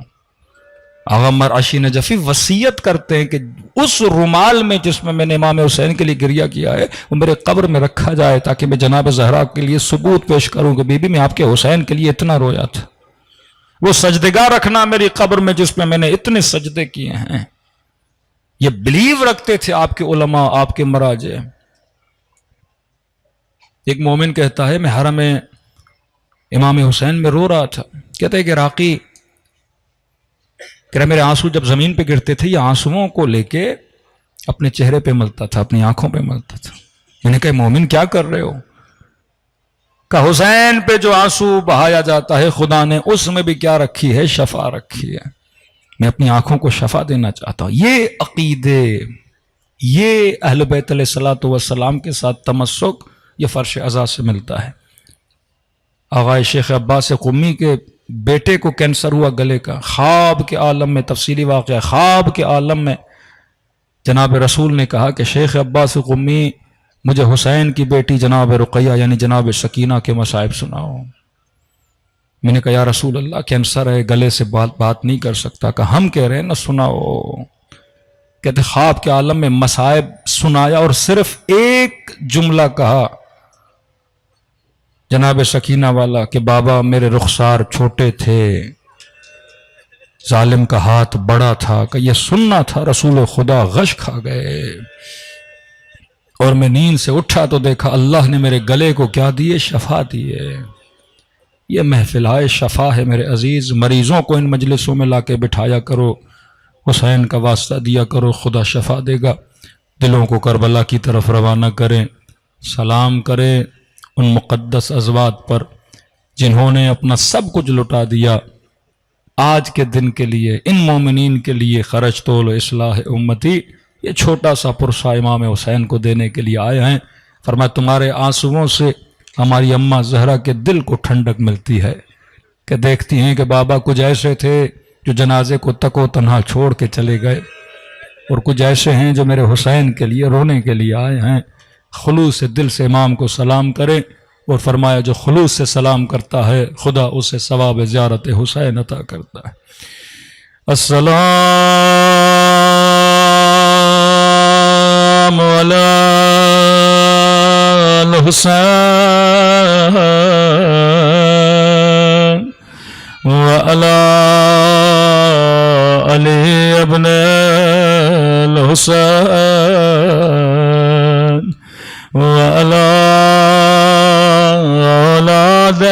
آغا مرعشی نجفی وصیت کرتے ہیں کہ اس رومال میں جس میں نے امام حسین کے لیے گریہ کیا ہے وہ میرے قبر میں رکھا جائے تاکہ میں جناب زہرا کے لیے ثبوت پیش کروں کہ بی بی میں آپ کے حسین کے لیے اتنا رویا تھا. وہ سجدگاہ رکھنا میری قبر میں جس میں نے اتنے سجدے کیے ہیں. یہ بلیو رکھتے تھے آپ کے علماء، آپ کے مراجع. ایک مومن کہتا ہے میں حرم امام حسین میں رو رہا تھا. کہتے ہیں کہ راقی کہ میرے آنسو جب زمین پہ گرتے تھے یہ آنسوؤں کو لے کے اپنے چہرے پہ ملتا تھا، اپنی آنکھوں پہ ملتا تھا. میں نے کہا مومن کیا کر رہے ہو؟ کہ حسین پہ جو آنسو بہایا جاتا ہے خدا نے اس میں بھی کیا رکھی ہے؟ شفا رکھی ہے. میں اپنی آنکھوں کو شفا دینا چاہتا ہوں. یہ عقیدے، یہ اہل بیت علیہ الصلوۃ والسلام کے ساتھ تمسک یہ فرش عزا سے ملتا ہے. آغائے شیخ عباس قمی کے بیٹے کو کینسر ہوا گلے کا. خواب کے عالم میں، تفصیلی واقعہ، خواب کے عالم میں جناب رسول نے کہا کہ شیخ عباس قمی مجھے حسین کی بیٹی جناب رقیہ یعنی جناب سکینہ کے مصائب سناؤ. میں نے کہا یا رسول اللہ کینسر ہے، گلے سے بات نہیں کر سکتا. کہ ہم کہہ رہے ہیں نہ سناؤ. کہتے خواب کے عالم میں مصائب سنایا اور صرف ایک جملہ کہا جناب سکینہ والا کہ بابا میرے رخسار چھوٹے تھے، ظالم کا ہاتھ بڑا تھا، کہ یہ سننا تھا رسول خدا غش کھا گئے۔ اور میں نیند سے اٹھا تو دیکھا اللہ نے میرے گلے کو کیا دیے؟ شفا دیے۔ یہ محفل شفا ہے میرے عزیز، مریضوں کو ان مجلسوں میں لا کے بٹھایا کرو، حسین کا واسطہ دیا کرو، خدا شفا دے گا۔ دلوں کو کربلا کی طرف روانہ کریں، سلام کریں ان مقدس ازواج پر جنہوں نے اپنا سب کچھ لٹا دیا آج کے دن کے لیے، ان مومنین کے لیے۔ خرج تو اصلاح امتی، یہ چھوٹا سا پرسہ امام حسین کو دینے کے لیے آئے ہیں۔ فرمایا تمہارے آنسوؤں سے ہماری اماں زہرا کے دل کو ٹھنڈک ملتی ہے کہ دیکھتی ہیں کہ بابا کچھ ایسے تھے جو جنازے کو تک و تنہا چھوڑ کے چلے گئے، اور کچھ ایسے ہیں جو میرے حسین کے لیے رونے کے لیے آئے ہیں۔ خلوص سے دل سے امام کو سلام کریں، اور فرمایا جو خلوص سے سلام کرتا ہے خدا اسے ثواب زیارت حسین عطا کرتا ہے۔ السلام علی الحسین وعلی علی ابن الحسین وعلی اولاد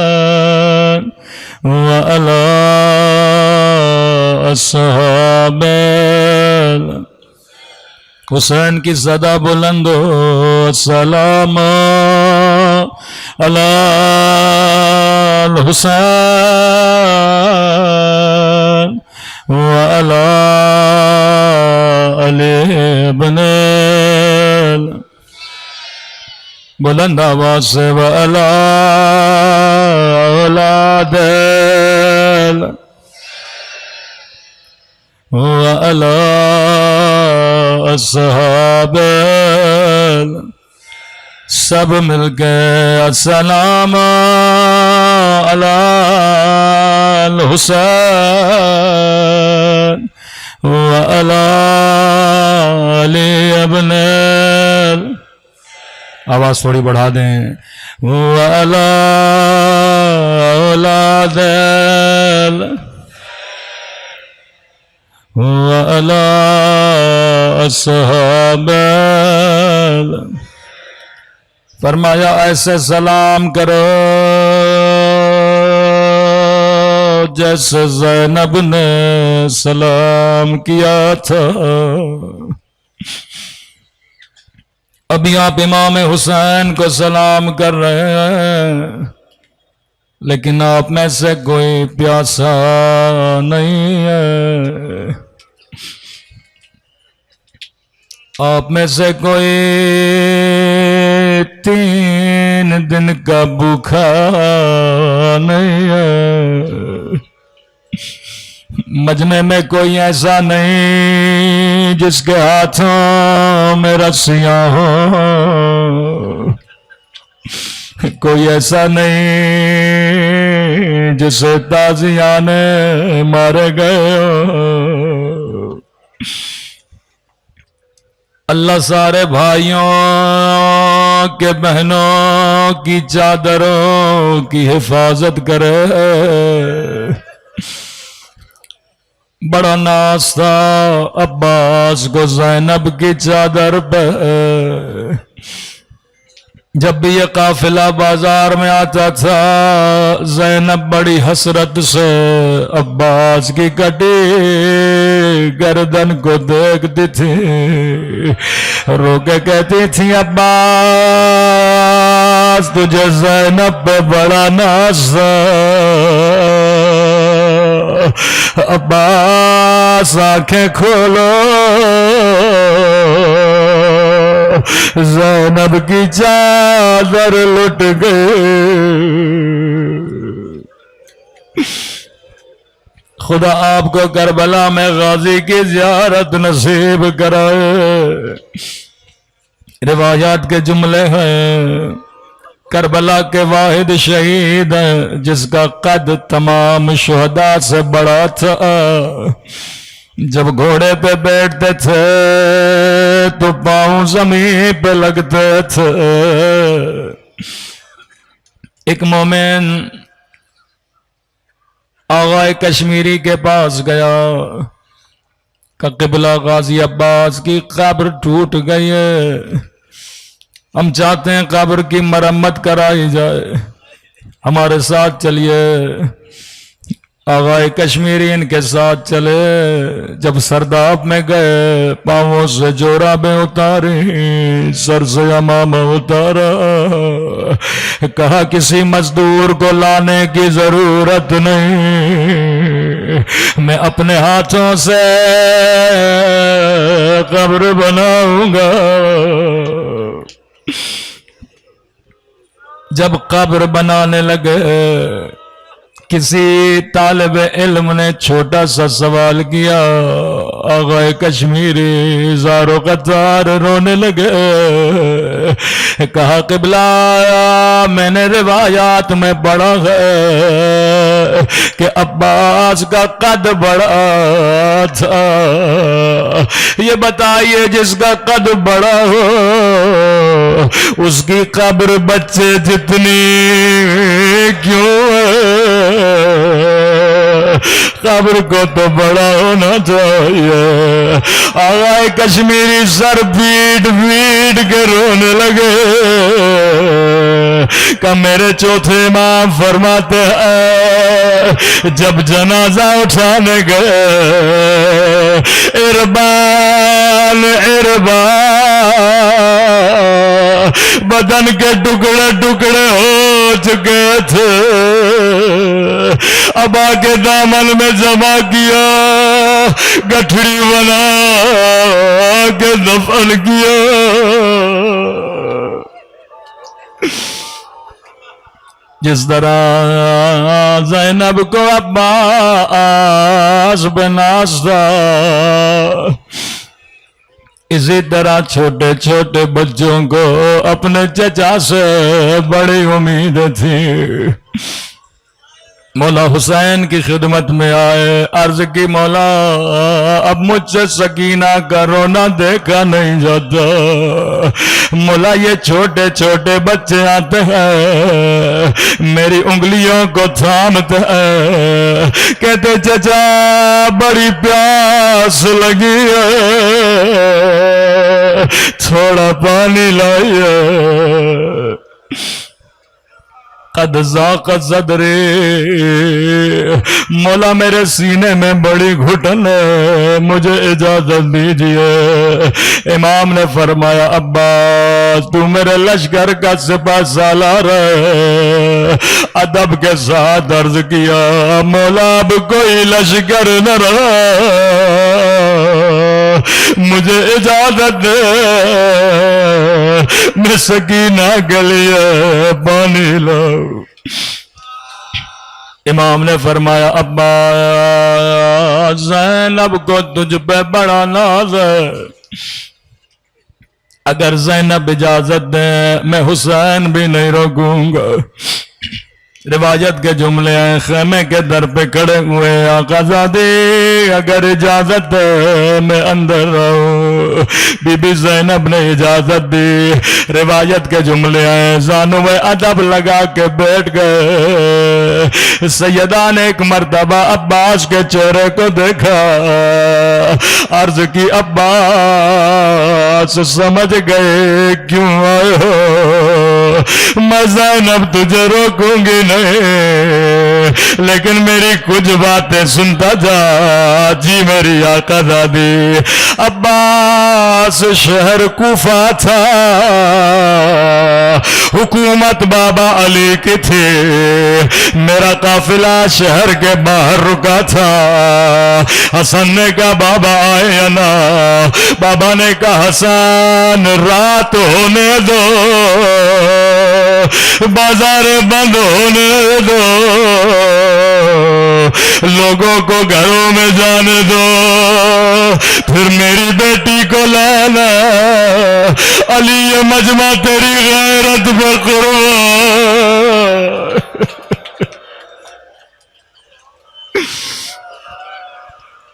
الحسین وعلی اصحاب حسین کی صدا بلند ہو۔ السلام علی الحسین وعلی علی ابن بلند آواز سے وعلی اولاد وعلی اصحاب سب مل کے السلام علی الحسین وعلی علی ابن آواز تھوڑی بڑھا دیں وعلی اولاد وعلی اصحاب فرمایا ایسے سلام کرو جیسے زینب نے سلام کیا تھا۔ ابھی آپ امام حسین کو سلام کر رہے ہیں، لیکن آپ میں سے کوئی پیاسا نہیں ہے، آپ میں سے کوئی 3 دن کا بھوکا نہیں ہے، مجمع میں کوئی ایسا نہیں جس کے ہاتھوں میں رسیاں ہوں، کوئی ایسا نہیں جسے تازیان مارے گئے ہو۔ اللہ سارے بھائیوں کے بہنوں کی چادروں کی حفاظت کرے۔ بڑا ناز تھا عباس کو زینب کی چادر پہ، جب بھی یہ قافلہ بازار میں آتا تھا زینب بڑی حسرت سے عباس کی کٹی گردن کو دیکھتی تھی، رو کے کہتی تھی عباس تجھے زینب پہ بڑا ناز تھا، عباس آنکھیں کھولو زینب کی چادر لٹ گئی۔ خدا آپ کو کربلا میں غازی کی زیارت نصیب کرائے۔ روایات کے جملے ہیں کربلا کے واحد شہید ہیں جس کا قد تمام شہداء سے بڑا تھا. جب گھوڑے پہ بیٹھتے تھے تو پاؤں زمین پہ لگتے تھے. ایک مومن آغا کشمیری کے پاس گیا کہ قبلہ غازی عباس کی قبر ٹوٹ گئی ہے، ہم چاہتے ہیں قبر کی مرمت کرائی جائے، ہمارے ساتھ چلیے. آغا کشمیری ان کے ساتھ چلے. جب سرداب میں گئے پاؤں سے جورابیں اتاری، سر سے عمامہ اتارا. کہا کسی مزدور کو لانے کی ضرورت نہیں، میں اپنے ہاتھوں سے قبر بناؤں گا. جب قبر بنانے لگے کسی طالب علم نے چھوٹا سا سوال کیا. آغا کشمیری زارو قطار رونے لگے. کہا قبلہ میں نے روایات میں پڑھا ہے کہ عباس کا قد بڑا تھا، یہ بتائیے جس کا قد بڑا ہو اس کی قبر بچے جتنی کیوں ہے؟ قبر کو تو بڑا ہونا چاہیے. آغا کشمیری سر پیٹ پیٹ کے رونے لگے کہ میرے چوتھے امام فرماتے ہیں جب جنازہ اٹھانے گئے اربان بدن کے ٹکڑے ٹکڑے ہو چکے تھے، ابا کے دامن میں جمع کیا، گٹھڑی بنا کے دفن کیا. جس طرح زینب کو عباس بناز تھا، اسی طرح چھوٹے چھوٹے بچوں کو اپنے چچا سے بڑی امید تھی. مولا حسین کی خدمت میں آئے، عرض کی مولا اب مجھ سے سکینہ کا رونا دیکھا نہیں جاتا. مولا یہ چھوٹے چھوٹے بچے آتے ہیں میری انگلیوں کو تھامتے ہیں، کہتے چچا بڑی پیاس لگی ہے، تھوڑا پانی لائیے. قد ذاق صدری، مولا میرے سینے میں بڑی گھٹن ہے، مجھے اجازت دیجیے. امام نے فرمایا عباس تو میرے لشکر کا سپہ سالار ہے. ادب کے ساتھ عرض کیا مولا اب کوئی لشکر نہ رہا، مجھے اجازت دے میں سکینہ کے لیے پانی لاؤں. امام نے فرمایا عباس زینب کو تجھ پہ بڑا ناز ہے، اگر زینب اجازت دے میں حسین بھی نہیں روکوں گا. روایت کے جملے ہیں خیمے کے در پہ کھڑے ہوئے آقا زادی اگر اجازت ہے میں اندر رہوں. بی بی زینب نے اجازت دی. روایت کے جملے ہیں زانو میں ادب لگا کے بیٹھ گئے. سیدہ نے ایک مرتبہ عباس کے چہرے کو دیکھا، عرض کی عباس سمجھ گئے کیوں آئے ہو، میں زینب تجھے روکوں گی نہیں لیکن میری کچھ باتیں سنتا جا. جی میری آقا زادی. عباس شہر کوفہ تھا، حکومت بابا علی کی تھی، میرا قافلہ شہر کے باہر رکا تھا. حسن نے کہا بابا آئے نا، بابا نے کہا حسن رات ہونے دو، بازار بند ہونے دو، لوگوں کو گھروں میں جانے دو، پھر میری بیٹی کو لانا. علی یہ مجمع تیری غیرت پہ قربان.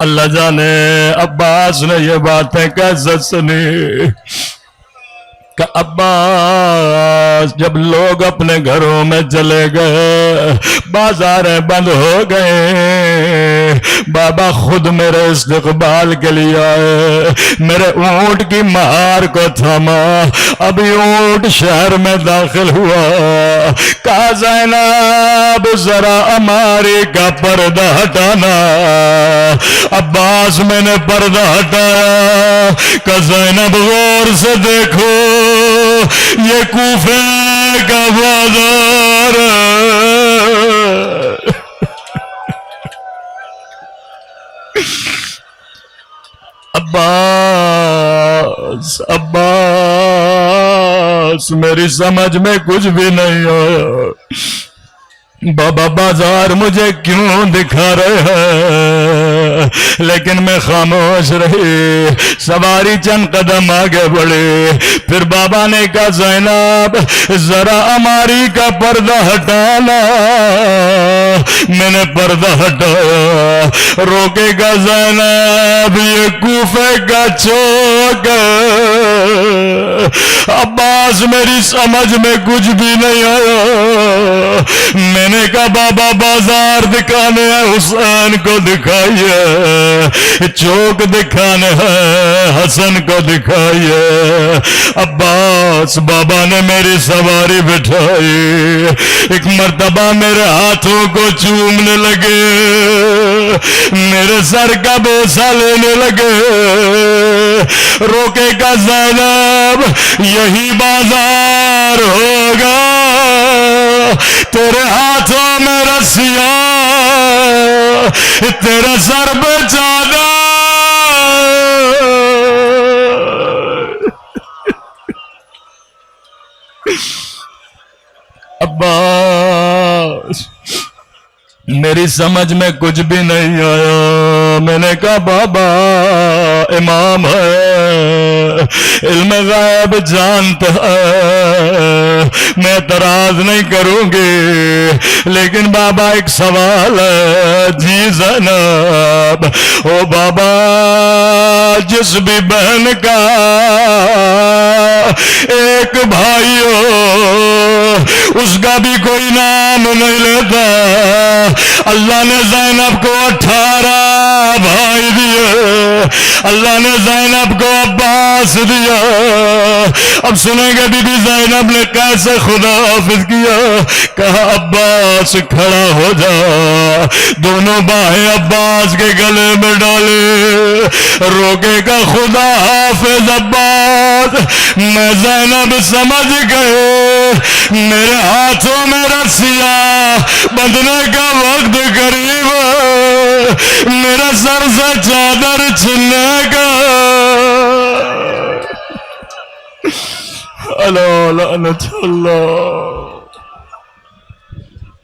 اللہ جانے عباس نے یہ باتیں کیسے سنی کہ عباس جب لوگ اپنے گھروں میں چلے گئے، بازاریں بند ہو گئے، بابا خود میرے استقبال کے لیے آئے، میرے اونٹ کی مہار کو تھاما، ابھی اونٹ شہر میں داخل ہوا، کہا زینب ذرا اماری کا پردہ ہٹانا۔ عباس میں نے پردہ ہٹایا کہ زینب غور سے دیکھو، یہ کوفے کا بازار عباس میری سمجھ میں کچھ بھی نہیں آیا، بابا بازار مجھے کیوں دکھا رہے ہیں، لیکن میں خاموش رہی۔ سواری چند قدم آگے بڑھے، پھر بابا نے کہا زینب ذرا اماری کا پردہ ہٹانا۔ میں نے پردہ ہٹایا، روکے گا زینب یہ کوفے کا چوک ہے۔ عباس میری سمجھ میں کچھ بھی نہیں آیا، میں نے کہا بابا بازار دکھانے ہیں، حسین کو دکھائیے، چوک دکھانے ہیں، حسن کو دکھائیے۔ عباس بابا نے میری سواری بٹھائی، ایک مرتبہ میرے ہاتھوں کو چومنے لگے، میرے سر کا بوسہ لینے لگے۔ روکے گا زینب یہی بازار ہوگا، تیرے ہاتھوں میں رسیاں، تیرے سر پہ چادر۔ عباس میری سمجھ میں کچھ بھی نہیں آیا، میں نے کہا بابا امام ہے، علم غیب جانتا ہے، میں اعتراض نہیں کروں گی، لیکن بابا ایک سوال ہے۔ جی زینب، او بابا جس بھی بہن کا ایک بھائی ہو، اس کا بھی کوئی نام نہیں لیتا، اللہ نے زینب کو 18 بھائی دیے، اللہ نے زینب کو عباس دیا۔ اب سنیں گے بی بی زینب نے کیسے خدا حافظ کیا، کہا عباس کھڑا ہو جا، دونوں باہیں عباس کے گلے میں ڈالے، روکے گا خدا حافظ عباس، میں زینب سمجھ گئے، میرے ہاتھوں میں رسیاں بندھنے کا وقت قریب ہے، میرے سر سے چادر چھننے کا۔ اللہ لعنت اللہ۔